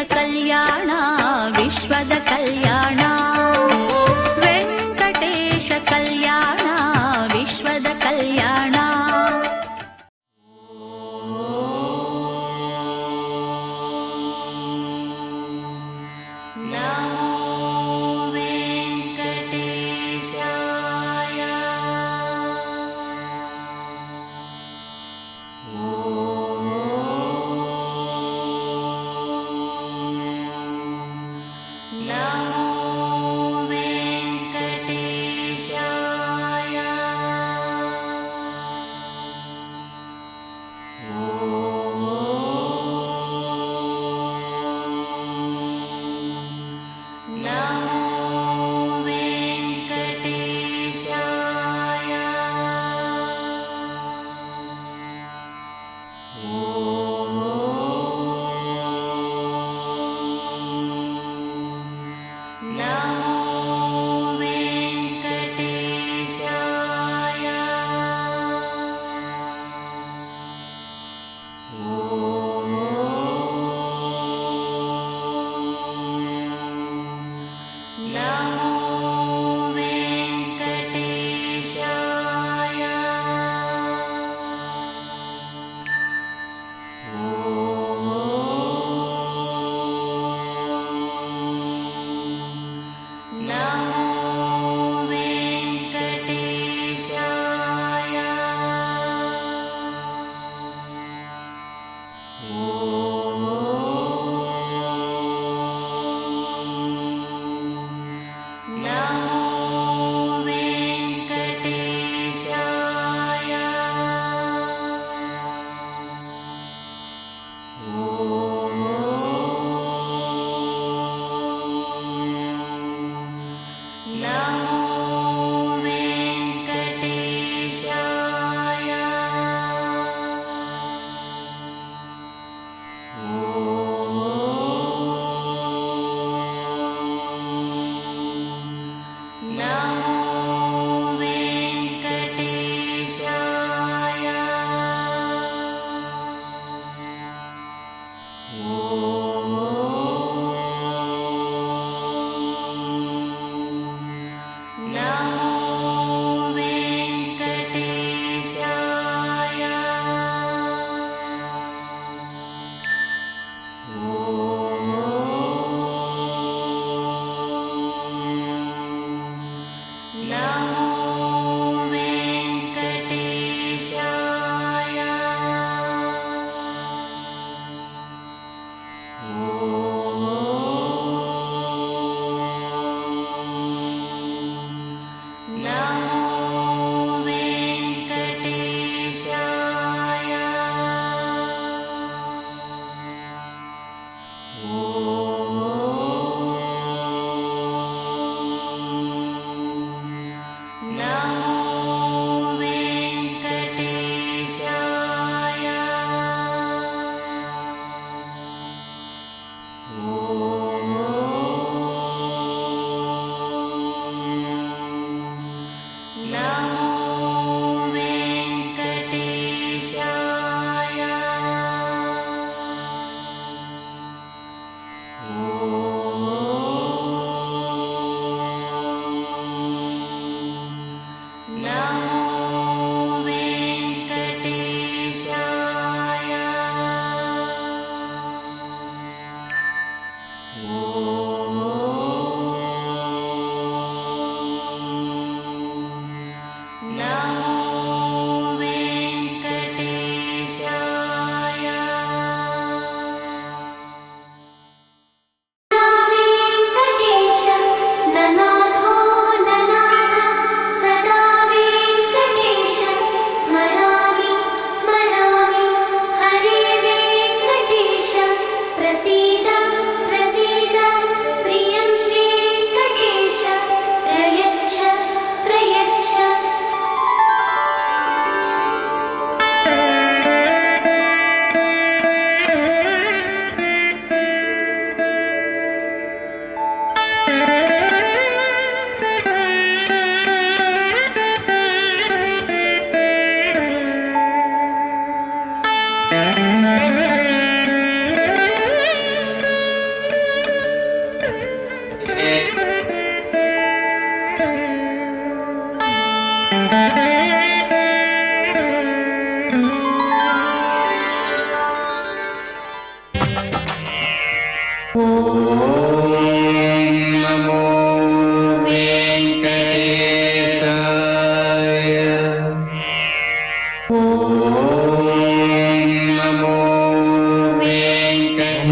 ಕಲ್ಯಾಣ ವಿಶ್ವದ ಕಲ್ಯಾಣ ವೆಂಕಟೇಶ ಕಲ್ಯಾಣ ವಿಶ್ವದ ಕಲ್ಯಾಣ.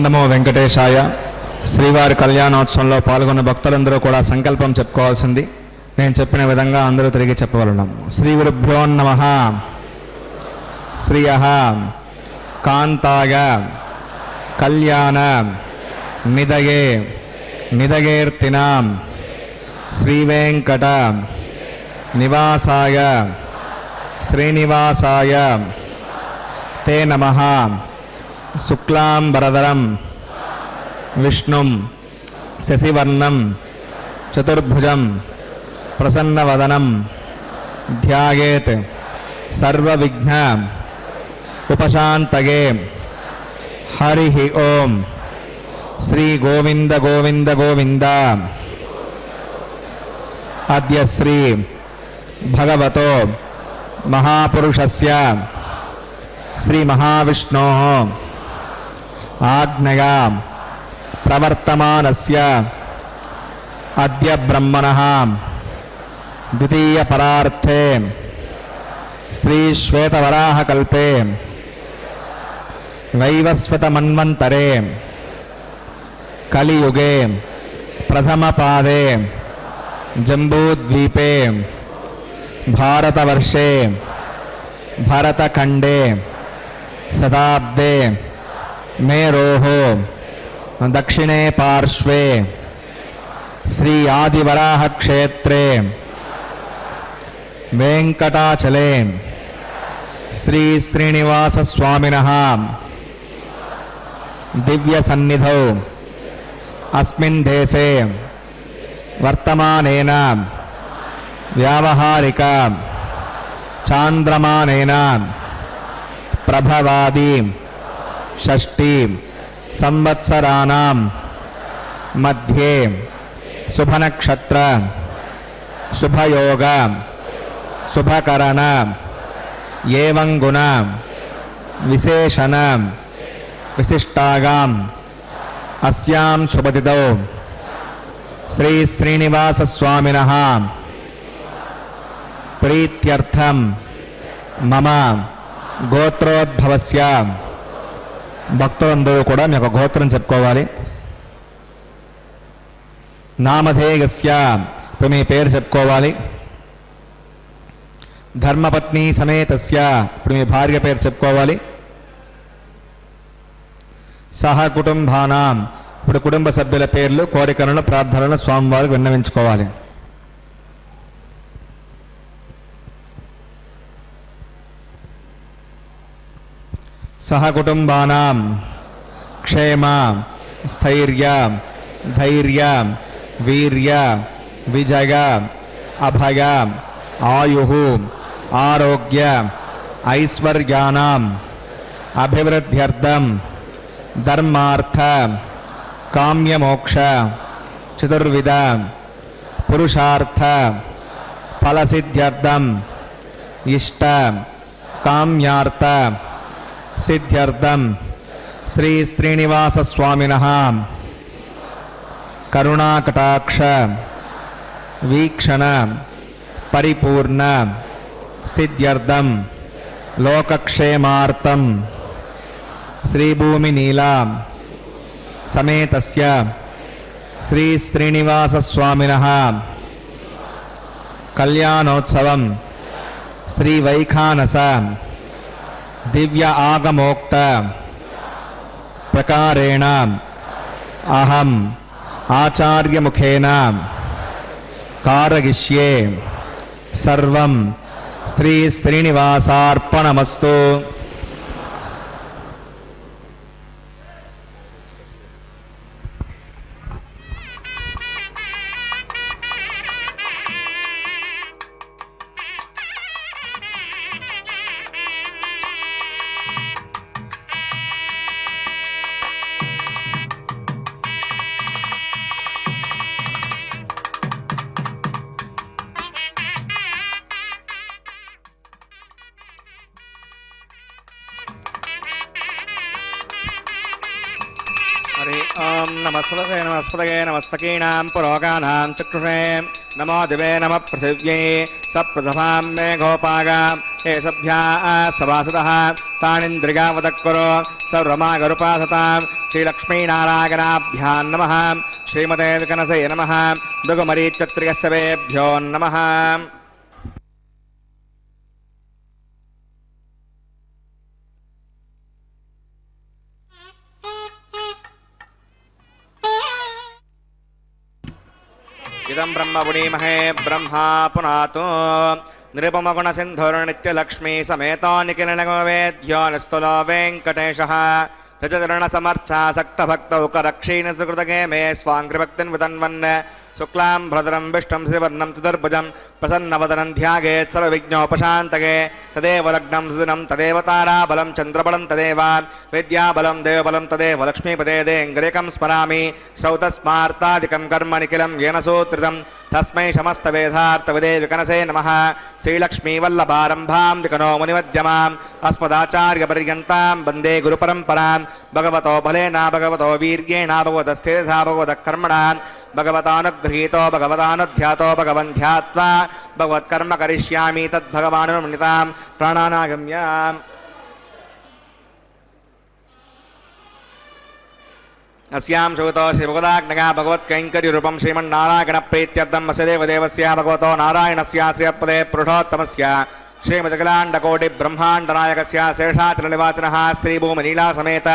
నమో వెంకటేశాయ. శ్రీవారి కళ్యాణోత్సవంలో పాల్గొన్న భక్తులందరూ కూడా సంకల్పం చెప్పుకోవాల్సింది. నేను చెప్పిన విధంగా అందరూ తిరిగి చెప్పగలను. శ్రీ గురుభ్యో నమః. శ్రీయః కాంతాయ కళ్యాణ నిదయే నిదయేర్తినాం శ్రీవేంకట నివాసాయ శ్రీనివాసాయ తే నమః. శుక్లాంబరధరం విష్ణుం శశివర్ణం చతుర్భుజం ప్రసన్నవదనం ధ్యాయేత్ సర్వవిఘ్న ఉపశాంతయే. హరి ఓం. శ్రీ గోవింద గోవింద గోవింద. అద్య శ్రీ భగవతో మహాపురుషస్య శ్రీ మహావిష్ణోః ఆజ్ఞయా ప్రవర్తమానస్య అద్య బ్రహ్మణః ద్వితీయ పరార్థే శ్రీ శ్వేతవరాహకల్పే వైవస్వత మన్వంతరే కలియుగే ప్రథమ పాదే జంబూద్వీపే భారతవర్షే భరతఖండే శతాబ్దే మేరోః దక్షిణే పార్శ్వే శ్రీ ఆదివరాహ క్షేత్రే వెంకటాచలే శ్రీ శ్రీనివాస స్వామినః దివ్య సన్నిధౌ అస్మిన్ దేశే వర్తమానేన వ్యావహారిక చాంద్రమానేన ప్రభవాది షష్ఠి సంవత్సరాణం మధ్యే శుభనక్షత్ర శుభయోగ శుభకరణ ఏవం గుణ విశేషణ విశిష్టాగాం అస్యాం శుభతిథౌ శ్రీ శ్రీనివాస స్వామినః ప్రీత్యర్థం మమ గోత్రోద్భవస్య. భక్తులందరూ కూడా మీ యొక్క గోత్రం చెప్పుకోవాలి. నామధేయస్య, ఇప్పుడు మీ పేరు చెప్పుకోవాలి. ధర్మపత్ని సమేతస్య, ఇప్పుడు మీ భార్య పేరు చెప్పుకోవాలి. సహ కుటుంబానాం, ఇప్పుడు కుటుంబ సభ్యుల పేర్లు కోరికలను ప్రార్థనలను స్వామివారికి విన్నవించుకోవాలి. సహ కుటుంబానాం క్షేమ స్థైర్య ధైర్య వీర్య విజయ అభయ ఆయుః ఆరోగ్య ఐశ్వర్యానాం అభివృద్ధ్యర్థం ధర్మార్థ కామ్యమోక్ష చతుర్విధ పురుషార్థ ఫలసిద్ధ్యర్థం ఇష్ట కామ్యార్థ సిద్ధ్యర్థం శ్రీ శ్రీనివాస స్వామినః కరుణాకటాక్ష వీక్షణ పరిపూర్ణ సిద్ధ్యర్థం లోకక్షేమార్థం శ్రీభూమి నీలా సమేతస్య శ్రీ శ్రీనివాస స్వామినః కళ్యాణోత్సవం శ్రీ వైఖానస దివ్య ఆగమోక్త ప్రకారేణ అహం ఆచార్యముఖేన కారయిష్యే. సర్వం శ్రీ శ్రీనివాసార్పణమస్తు. हरि ओम नमस्पतये नमस्पतये नमस्तकीनां पुरोगानां चक्षुषे नमो दिवे नमः पृथिव्यै सप्रथमां मे गोपागां ये सभ्याः सभासदः तानिन्द्रियावदक्कुरु सर्वमागरुपासतां श्रीलक्ष्मीनारायणाभ्यां नमः श्रीमते विकनसे नमः भृगुमरीचत्रिकस्यवेभ्यो नमः इदं ब्रह्म पुणीमहे ब्रह्मा पुनातु निरुपमगुणसिन्धुर्नित्यलक्ष्मी समेतो निखिलनगोवेद्यो निस्तुलो वेङ्कटेशः रजचरणसमर्थासक्तभक्तौ करक्षीणसुकृतगे मे स्वाङ्घ्रिभक्तिन् वितन्वन् शुक्लां भद्रं विष्णुं श्रीवर्णं चतुर्भुजं प्रसन्नवदनं ध्यायेत् सर्वविघ्नोपशान्तये तदेव लग्नं सुदिनं तदेव ताराबलं चन्द्रबलं तदेव विद्याबलं देवबलं तदेव लक्ष्मीपदे देङ्ग्रेकं स्मरामि श्रौतस्मार्तादिकं कर्म निखिलं येन सूत्रितं तस्मै समस्तवेदार्थविदे विकनसे नमः श्रीलक्ष्मीवल्लभारम्भां विकनो मुनिमध्यमाम् अस्मदाचार्यपर्यन्तां वन्दे गुरुपरम्परां भगवतो बलेन भगवतो वीर्येण भगवतस्तेजसा भगवतः कर्मणा भगवतानुगृहीतो भगवतानुध्यातो भगवन् ध्यात्वा भगवत्कर्म करिष्यामि तद्भगवानुमृतां प्राणानागम्य अस्यां श्रुतो श्रीभगवदाज्ञया भगवत्कैङ्कर्यरूपं श्रीमन्नारायणप्रीत्यर्थम् अस्य देवदेवस्य भगवतो नारायणस्य श्रियपदे पुरुषोत्तमस्य श्रीमद्कलाण्डकोटिब्रह्माण्डनायकस्य शेषाचलनिवासिनः श्रीभूमिलीलासमेत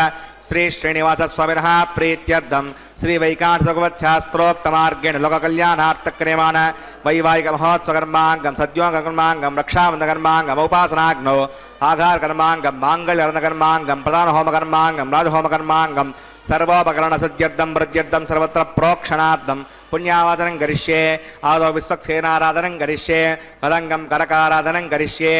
श्रीश्रीनिवासस्वामिनः प्रीत्यर्थं श्रीवैकाण्ठभगवच्छास्त्रोक्तमार्गेण लोककल्याणार्थक्रियमाण वैवाहिकमहोत्सवकर्माङ्गं सद्योगकर्माङ्गं रक्षाबन्धकर्माङ्गम् उपासनाग्नौ आघारकर्माङ्गं माङ्गल्यर्णकर्माङ्गं प्रधानहोमकर्माङ्गं राजहोमकर्माङ्गं सर्वोपकरणशुद्ध्यर्थं वृद्ध्यर्थं सर्वत्र प्रोक्षणार्थं पुण्यावाचनं करिष्ये आदौ विश्वक्सेनाराधनं करिष्ये मदङ्गं करकाराधनं करिष्ये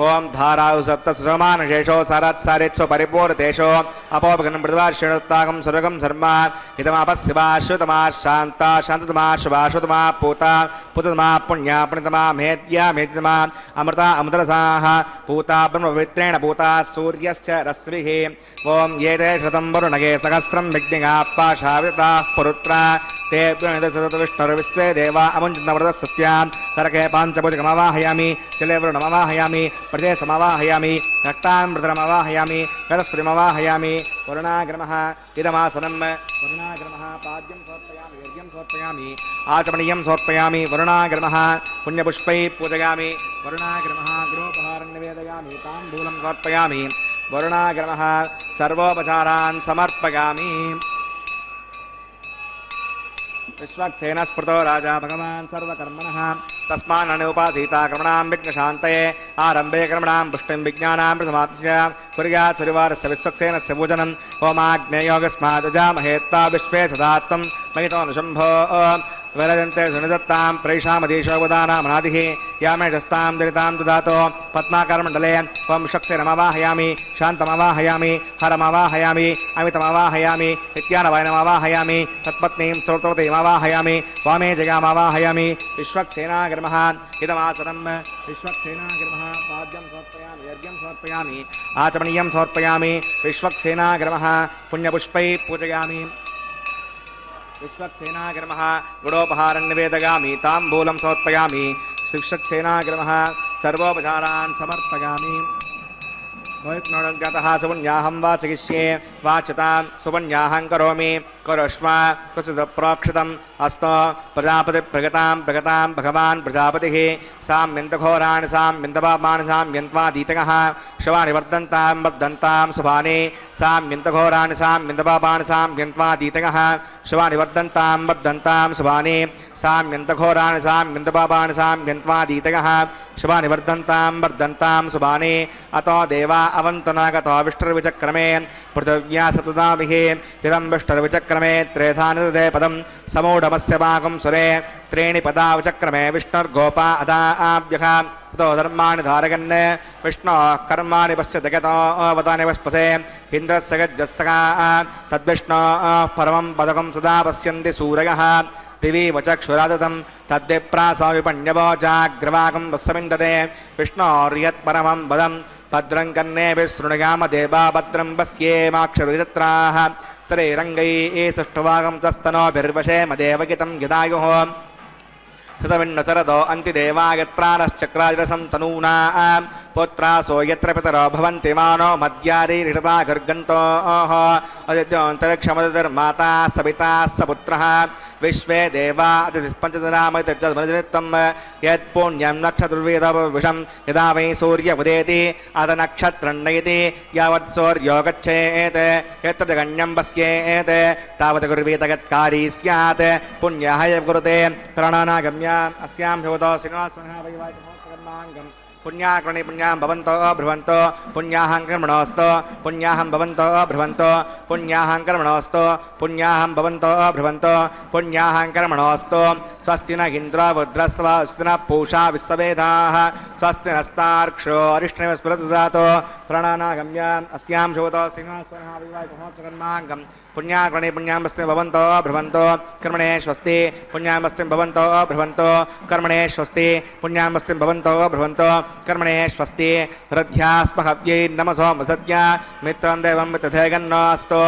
ओं धाराउ सप्त सुसमानशेषो सारत्सारित्सु परिपूर्णतेषो अपोपगनं मृद्वार्षणोत्ताकं सर्वगं शर्मा हितमापस्यवा श्रुतमा शान्ता शान्ततमा शुभा श्रुतमा पूता पुततमा पुण्या पुण्यतमा मेद्या मेद्यतमा अमृता अमृतरसाः पूता ब्रह्मपवित्रेण पूता सूर्यश्च रश्मिः ओं ये ते श्रुतं वरुणगे सहस्रं विघ्निगापाशाविताः पुरुत्रा ते विष्णुर्विश्वे देवा अमुञ्चन्द्रसत्यां करके पाञ्चभुजकमवाहयामि जले वरुणमवाहयामि प्रदेशमवाहयामि रक्तामृतमवाहयामि गणस्पतिमवाहयामि वरुणाग्रमः इदमासनं वरुणाग्रमः पाद्यं समर्पयामि यज्ञं समर्पयामि आचमनीयं समर्पयामि वरुणाग्रमः पुण्यपुष्पैः पूजयामि वरुणाग्रमः गृहोपहारं निवेदयामि ताम्बूलं समर्पयामि वरुणाग्रमः सर्वोपचारान् समर्पयामि विश्वक्सेन स्मृतो राजा भगवान् सर्वकर्मणः तस्मान्नुपासीता कर्मणां विघ्नशान्तये आरम्भे कर्मणां पुष्टिं विज्ञानां समाप्य कुर्यात् परिवारस्य विश्वक्सेनस्य पूजनम् ओमाग्नेयोगस्मादुजामहेत्ता विश्वे सदा त्वं महितो नुशम्भो विरजन्ते सुनिदत्तां प्रैषामधीशोपदानामनादिः यामे शस्तां दरितां ददातो पद्माकरमण्डले त्वं शक्तिरमवाहयामि शान्तमवाहयामि हरमवाहयामि अमितमवाहयामि नित्यानवायनमवाहयामि तत्पत्नीं स्रोतवतीमवाहयामि वामे जगामवाहयामि विश्वक्सेनाग्रमः इदमासनं विश्वक्सेनाग्रमः पाद्यं समर्पयामि यज्ञं समर्पयामि आचमनीयं समर्पयामि विश्वक्सेनाग्रमः पुण्यपुष्पैः पूजयामि विश्वक्सेनाग्रमः गुडोपहारं निवेदयामि ताम्बूलं समर्पयामि विश्वक्सेनाग्रमः सर्वोपचारान् समर्पयामि गतः सुपुण्याहं वाचयिष्ये वाचतां सुपुण्याहं करोमि करोष्व कुसुतप्रोक्षितम् अस्तो प्रजापतिप्रगतां प्रगतां भगवान् प्रजापतिः साम्यन्तघोराणि साम्यन्तपापानि साम्यन्त्वादीतकः शवानि वर्धन्तां वर्धन्तां शुभानि साम्यन्तघोराणि साम्यन्तपापानि साम्यन्त्वादीतकः शवानि वर्धन्तां वर्धन्तां शुभानि साम्यन्तघोराणि साम्यन्तपापानि साम्यन्त्वादीतकः शुभानि वर्धन्तां वर्धन्तां शुभानि अतो देवा अवन्तनागतो विष्टुर्विचक्रमे पृथिव्या सप्तदाभिः इदं विष्टुर्विचक्रमे त्रेधानि तदे पदं समूढमस्य पाकं सुरे त्रीणि पदा विचक्रमे विष्णुर्गोपा अदाभ्यः ततो धर्माणि धारयन् विष्णोः कर्माणि पश्यति गतो वदानि वस्पसे इन्द्रस्य गज्जस्सखा तद्विष्णोः परमं पदकं सदा पश्यन्ति सूरयः दिवि वचक्षुरादतं तद्विप्रासविपण्यवोजाग्रवाकं वस्समिन्दते विष्णोर्यत्परमं पदं भद्रं कन्नेभिः शृणुयाम देवा भद्रं पश्येमाक्षरुचित्राः स्तरैरङ्गैः सुष्ठुवागं तस्तनोभिर्वशेम देवगितं यदायुः शतविण्णसरदो अन्तिदेवायत्रारश्चक्राजरसं तनूनां पुत्रासो यत्र पितरो भवन्ति मानो मद्यारीरिषता गर्गन्तोः अदित्योऽन्तरिक्षमदिर्माता सविता सपुत्रः विश्वे देवा अतिपञ्चजरामतित्वं यत्पुण्यं नक्षत्रुर्वेदविषं यदा वै सूर्य उदेति अथ नक्षत्रं नयति यावत् सूर्यो गच्छेत् यत्र जगन्यं पश्येत् तावत् कुर्वीत यत्कारी स्यात् पुण्यः यः कुरुते प्राणानागम्याम् अस्यां भवतो श्रीनिवासः वैवाहिकमोक्षकर्माङ्गम् पुण्याकर्णे पुण्यां भवन्तो ब्रुवन्तो पुण्याहं कर्मणोऽस्तु पुण्याहं भवन्तो ब्रुवन्तो पुण्याहं कर्मणोऽस्तु पुण्याहं भवन्तो ब्रुवन्तो पुण्याहं कर्मणोऽस्तु स्वस्ति न इन्द्रो वृद्रस्वस्ति न पूषा विश्ववेदाः स्वस्ति नस्तार्क्ष्यो अरिष्टनेव स्फुरतु ददातु प्राणानागम्याम् अस्यां शोतो श्रीनिवासः वैवाहिकमोक्षकर्माङ्गम् पुण्याकर्णे पुण्यां वस्ति भवन्तो ब्रुवन्तो कर्मणे स्वस्ति पुण्यां वस्ति भवन्तो ब्रुवन्तो कर्मणे स्वस्ति पुण्यां वस्ति भवन्तो ब्रुवन्तो कर्मणे स्वस्ति हृद्यास्महव्यै नमसो मसत्या मित्रं देवं मित्रधेगन्नोऽस्तु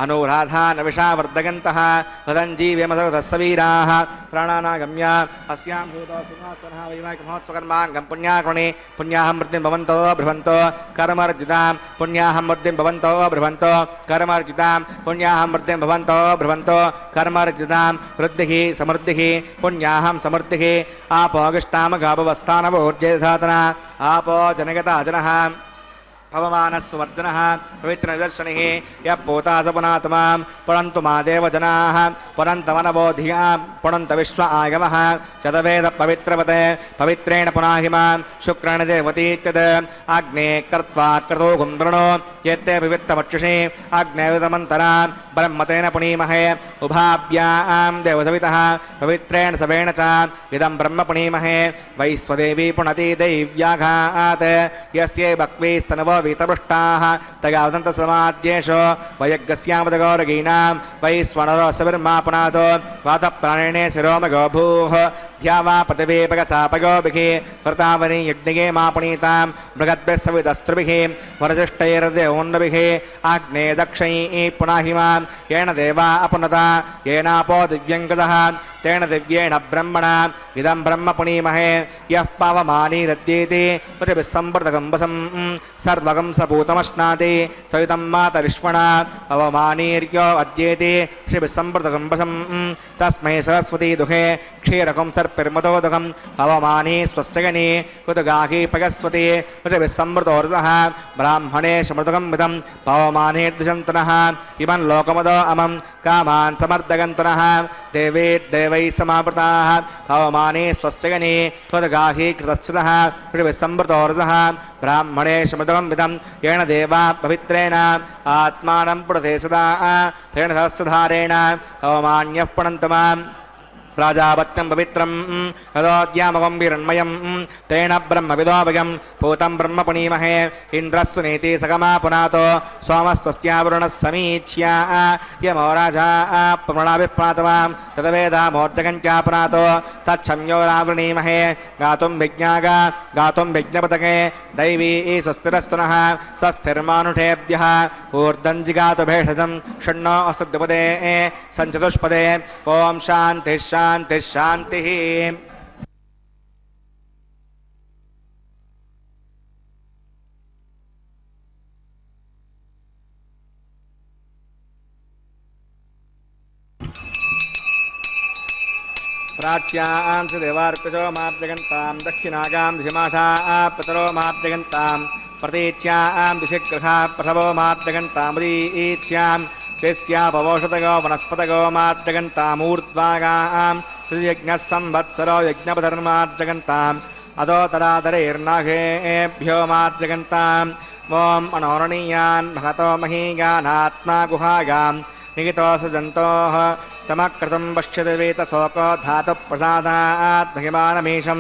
अनुराधान विषावर्धगन्तः हृदञ्जीवेमसर्वधस्सवीराः प्राणानागम्य अस्यां भूतो श्रीनिवासः वैवाहिकमहोत्सवकर्माङ्गं पुण्याकर्णे पुण्याहं वृद्धिं भवन्तो ब्रुवन्तो कर्मर्जितां पुण्याहं वृद्धिं भवन्तो ब्रुवन्तो कर्मर्जितां पुण्याहं वृद्धिं भवन्तो ब्रुवन्तो कर्मर्जितां वृद्धिः समृद्धिः पुण्याहं समृद्धिः आपोगिष्टामगाभवस्थानवोर्जेधातना आपो जनगता जनः पवमानस्वर्जनः पवित्रनिदर्शनिः यः पोतासपुनात्मां पुनन्तु मा देवजनाः पुनन्तमनबोधियां पुनन्त विश्व आगमः शतवेदपवित्रवते पवित्रेण पुनाहिमां शुक्रेण देवतीत्यत् अग्ने कृत्वा क्रतो गुम्भृणो यत्ते पवित्रमक्षिषे अग्नेविदमन्तरां ब्रह्मतेन पुनीमहे उभाभ्यां देवसवितः पवित्रेण सवेण च इदं ब्रह्म पुनीमहे वैश्वदेवी पुनति दैव्याघात् यस्यै भक्वीस्तनवो वीतपृष्टाः तगावदन्तसमाद्येषु वयज्ञस्यामदगौरगीनां वैश्वनरो सविर्मापुनातो वातप्राणिने शिरोमगो भूः ध्यावा प्रतिवेपकसापगोभिः कृतावनी यज्ञे मापुनीतां बृहद्भिः सवितस्त्रुभिः वरजिष्टैर्देवोन्नभिः आग्ने दक्षैः पुनाहिमां येन देवा अपुनता येनापो दिव्यङ्गजः तेन दिव्येण ब्रह्मणा इदं ब्रह्म पुनीमहे यः पावमानीरद्येति प्रतिभिस्सम्प्रतगम्बसं सर्वगं सपूतमश्नाति सवितं मातरिष्वणा पवमानीर्यो अद्येति श्रीभिस्सम्प्रतगम्बसं तस्मै सरस्वती दुहे क्षीरकं सर्पिर्मदोदकं पवमानी स्वस्यगनी कुतुगाही पगस्वती प्रतिभिस्सम्प्रतोर्सः ब्राह्मणे समृतकं विदं पवमानीर्दिशन्तनः इमं लोकमदो अमं कामान् समर्दगन्तनः देवे वै समावृताः पवमाने स्वस्यगने त्वद्गाही कृतश्चितः पृथिविसम्भृतोर्जः ब्राह्मणे शमृतकं विदं येन देवा पवित्रेण आत्मानं पुरते सदा तेन सहस्रधारेण पवमान्यः पुनन्तमाम् प्राजापत्यं पवित्रं तदोद्यामकं विरण्मयं तेन ब्रह्मविदोभयं पूतं ब्रह्म पुनीमहे इन्द्रस्वनेति सगमा पुनातो सोमस्वस्त्यावरुणः समीच्या यमो राजा प्रणाभिप्रातवां तदवेदामोर्जगञ्चापुनातो तच्छम्यो रावृणीमहे गातुं विज्ञागा गातुं विज्ञपतके दैवी स्वस्तिरस्तुनः स्वस्तिर्मानुषेभ्यः ऊर्ध्वञ्जिगातु भेषजं षण्णो अस्तुद्युपदे सञ्चतुष्पदे ॐ शान्तिः शान्तिः शान्तिः। प्राच्यां देवार्कजो माप्यगन्तां दक्षिणागां दिशिमाशाः पितरो माप्यगन्तां प्रतीच्यां दिशिग्रहा प्रसवो माप्यगन्तामुदीच्यां तेस्यापवोषतगो वनस्पतगो मार्जगन्तामूर्ध्वागां त्रियज्ञः संवत्सरो यज्ञपधर्मार्जगन्ताम् अदोतरादरैर्नाघेभ्यो मार्जगन्ताम् ॐ अनोरणीयान् महतो महीगानात्मा गुहागां निहितोऽसु जन्तोः तमकृतं पश्यति वेतशोको धातुप्रसादात् महिमानमीशं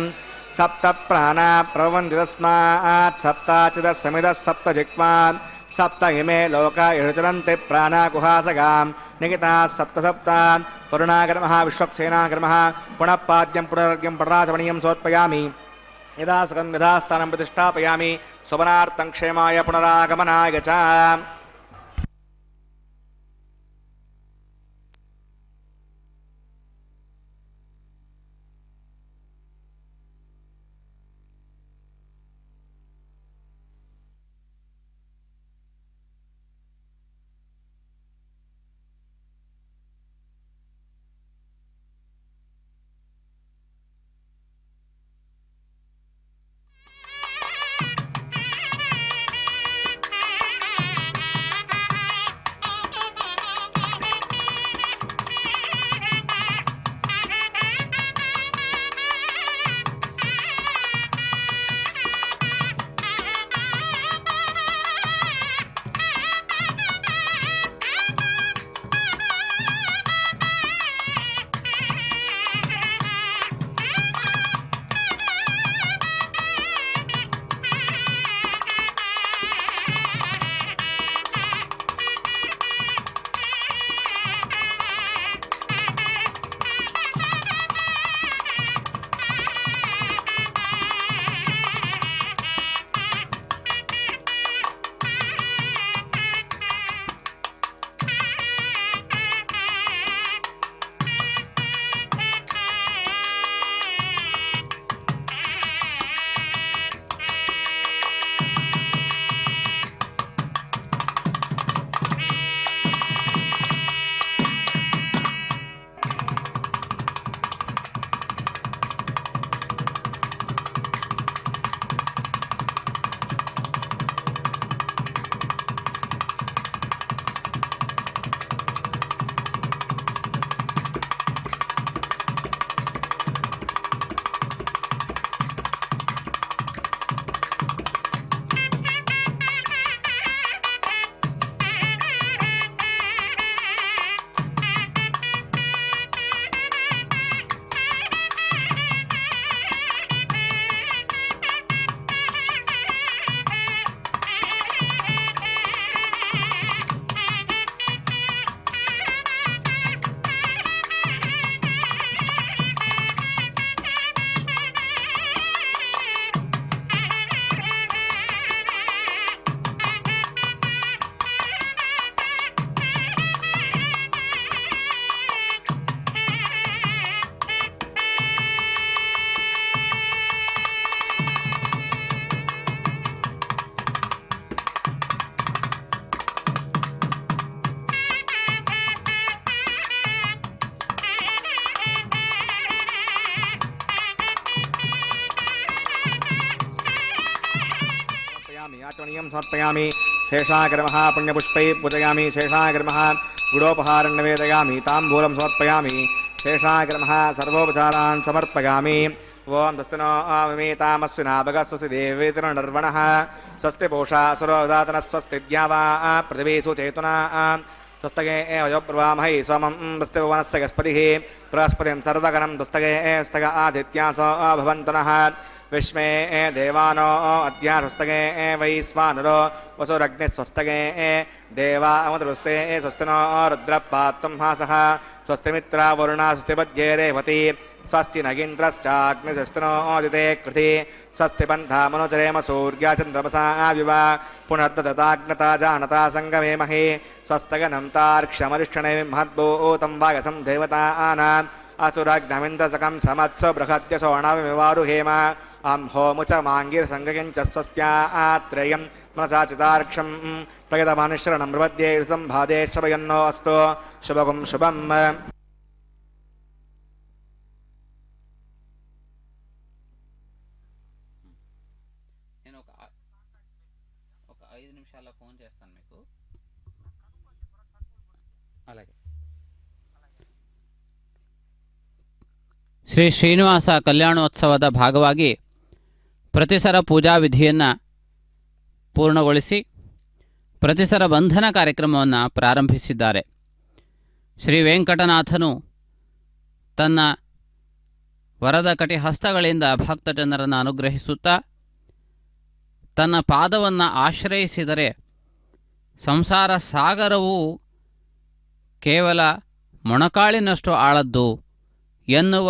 सप्त प्राणा प्रवन्ति तस्मात् सप्ताचिदः समिदः सप्त जिह्वान् सप्त इमे लोका यचरन्ति प्राणाकुहासगां निगिताः सप्त सप्त वरुणागर्मः विश्वक्सेनागर्मः पुनः पाद्यं पुनरर्घ्यं पराचमणीयं सोत्पयामि यदा सुखं यथास्थानं प्रतिष्ठापयामि स्वपनार्थं क्षेमाय पुनरागमनाय च। आचमनीयं समर्पयामि शेषाग्रमः पुण्यपुष्पैः पूजयामि शेषाग्रमः गुडोपहारं निवेदयामि ताम्बूलं समर्पयामि शेषाग्रमः सर्वोपचारान् समर्पयामि ओम दस्तनो अमितामस्विना भगस्वसि देवेतनर्वणः स्वस्ति पूषा सुरोदातन स्वस्ति द्यावा पृथिवी सुचेतुना स्वस्तगे वयोप्रवामहै सोमं वस्ति भुवनस्य गस्पतिः बृहस्पतिं सर्वगणं दुस्तगे स्तग आदित्यासो भवन्तु नः विश्वे देवानो अद्या स्वस्तगे वैश्वानरो वसुरग्निस्वस्तगे देवा अमृतस्ते स्वस्तिनो रुद्रपात्वं हासः स्वस्ति मित्रा वरुणा स्वस्ति पद्ये रेवती स्वस्ति नगीन्द्रश्चाग्निशस्तिनोदिते कृति स्वस्ति पन्था मनुचरेम सूर्या चन्द्रमसा विवा पुनर्दताग्नता जानता सङ्गमेमहि स्वस्तगनं तार्क्ष्यमरिष्ठणे महद्भूतं वागसं देवतानाम् असुरग्नमिन्द्रसकं समत्सु बृहद्यसोणविवारुहेम होमुच माङ्गिरसङ्गकिञ्च स्वस्त्यात्रेयं मनसा चितार्क्षं प्रयतमानुशरणं प्रपद्ये संभादेश्वयन्नो अस्तु शुभगुं शुभम् ఒక 5 నిమిషాల్లో ఫోన్ చేస్తాను మీకు. అలాగే. ಶ್ರೀ ಶ್ರೀನಿವಾಸ ಕಲ್ಯಾಣೋತ್ಸವದ ಭಾಗವಾಗಿ ಪ್ರತಿಸರ ಪೂಜಾ ವಿಧಿಯನ್ನು ಪೂರ್ಣಗೊಳಿಸಿ ಪ್ರತಿಸರ ಬಂಧನ ಕಾರ್ಯಕ್ರಮವನ್ನು ಪ್ರಾರಂಭಿಸಿದ್ದಾರೆ. ಶ್ರೀ ವೆಂಕಟನಾಥನು ತನ್ನ ವರದ ಕಟಿ ಹಸ್ತಗಳಿಂದ ಭಕ್ತಜನರನ್ನು ಅನುಗ್ರಹಿಸುತ್ತಾ ತನ್ನ ಪಾದವನ್ನು ಆಶ್ರಯಿಸಿದರೆ ಸಂಸಾರ ಸಾಗರವು ಕೇವಲ ಮೊಣಕಾಳಿನಷ್ಟು ಆಳದ್ದು ಎನ್ನುವ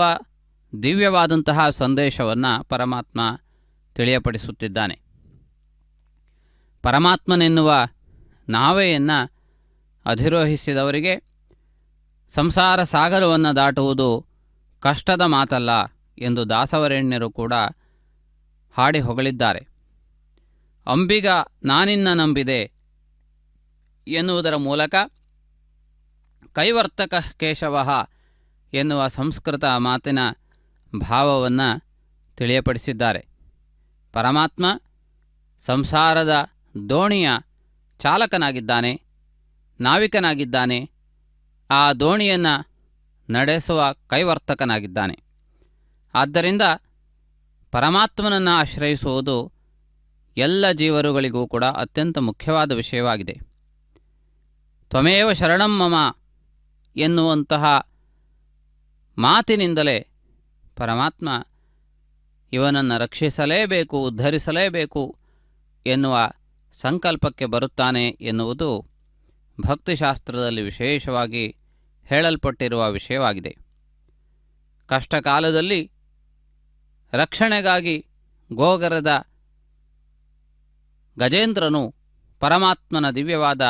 ದಿವ್ಯವಾದಂತಹ ಸಂದೇಶವನ್ನು ಪರಮಾತ್ಮ ತಿಳಿಯಪಡಿಸುತ್ತಿದ್ದಾನೆ. ಪರಮಾತ್ಮನೆನ್ನುವ ನಾವೆಯನ್ನು ಅಧಿರೋಹಿಸಿದವರಿಗೆ ಸಂಸಾರ ಸಾಗರವನ್ನು ದಾಟುವುದು ಕಷ್ಟದ ಮಾತಲ್ಲ ಎಂದು ದಾಸವರೇಣ್ಯರು ಕೂಡ ಹಾಡಿ ಹೊಗಳಿದ್ದಾರೆ. ಅಂಬಿಗ ನಾನಿನ್ನ ನಂಬಿದೆ ಎನ್ನುವುದರ ಮೂಲಕ ಕೈವರ್ತಕ ಕೇಶವಃ ಎನ್ನುವ ಸಂಸ್ಕೃತ ಮಾತಿನ ಭಾವವನ್ನು ತಿಳಿಯಪಡಿಸಿದ್ದಾರೆ. ಪರಮಾತ್ಮ ಸಂಸಾರದ ದೋಣಿಯ ಚಾಲಕನಾಗಿದ್ದಾನೆ, ನಾವಿಕನಾಗಿದ್ದಾನೆ, ಆ ದೋಣಿಯನ್ನು ನಡೆಸುವ ಕೈವರ್ತಕನಾಗಿದ್ದಾನೆ. ಆದ್ದರಿಂದ ಪರಮಾತ್ಮನನ್ನು ಆಶ್ರಯಿಸುವುದು ಎಲ್ಲ ಜೀವರುಗಳಿಗೂ ಕೂಡ ಅತ್ಯಂತ ಮುಖ್ಯವಾದ ವಿಷಯವಾಗಿದೆ. ತ್ವಮೇವ ಶರಣಂ ಮಮ ಎನ್ನುವಂತಹ ಮಾತಿನಿಂದಲೇ ಪರಮಾತ್ಮ ಇವನನ್ನು ರಕ್ಷಿಸಲೇಬೇಕು, ಉದ್ಧರಿಸಲೇಬೇಕು ಎನ್ನುವ ಸಂಕಲ್ಪಕ್ಕೆ ಬರುತ್ತಾನೆ ಎನ್ನುವುದು ಭಕ್ತಿಶಾಸ್ತ್ರದಲ್ಲಿ ವಿಶೇಷವಾಗಿ ಹೇಳಲ್ಪಟ್ಟಿರುವ ವಿಷಯವಾಗಿದೆ. ಕಷ್ಟಕಾಲದಲ್ಲಿ ರಕ್ಷಣೆಗಾಗಿ ಗೋಗರದ ಗಜೇಂದ್ರನು ಪರಮಾತ್ಮನ ದಿವ್ಯವಾದ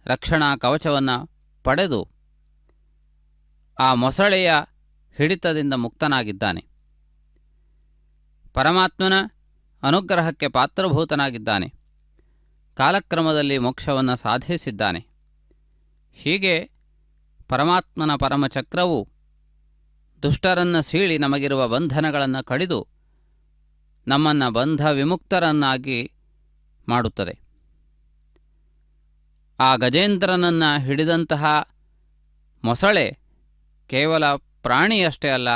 ರಕ್ಷಣಾ ಕವಚವನ್ನು ಪಡೆದು ಆ ಮೊಸಳೆಯ ಹಿಡಿತದಿಂದ ಮುಕ್ತನಾಗಿದ್ದಾನೆ. ಪರಮಾತ್ಮನ ಅನುಗ್ರಹಕ್ಕೆ ಪಾತ್ರಭೂತನಾಗಿದ್ದಾನೆ. ಕಾಲಕ್ರಮದಲ್ಲಿ ಮೋಕ್ಷವನ್ನು ಸಾಧಿಸಿದ್ದಾನೆ. ಹೀಗೆ ಪರಮಾತ್ಮನ ಪರಮಚಕ್ರವು ದುಷ್ಟರನ್ನು ಸೀಳಿ ನಮಗಿರುವ ಬಂಧನಗಳನ್ನು ಕಡಿದು ನಮ್ಮನ್ನು ಬಂಧ ವಿಮುಕ್ತರನ್ನಾಗಿ ಮಾಡುತ್ತದೆ. ಆ ಗಜೇಂದ್ರನನ್ನು ಹಿಡಿದಂತಹ ಮೊಸಳೆ ಕೇವಲ ಪ್ರಾಣಿಯಷ್ಟೇ ಅಲ್ಲ,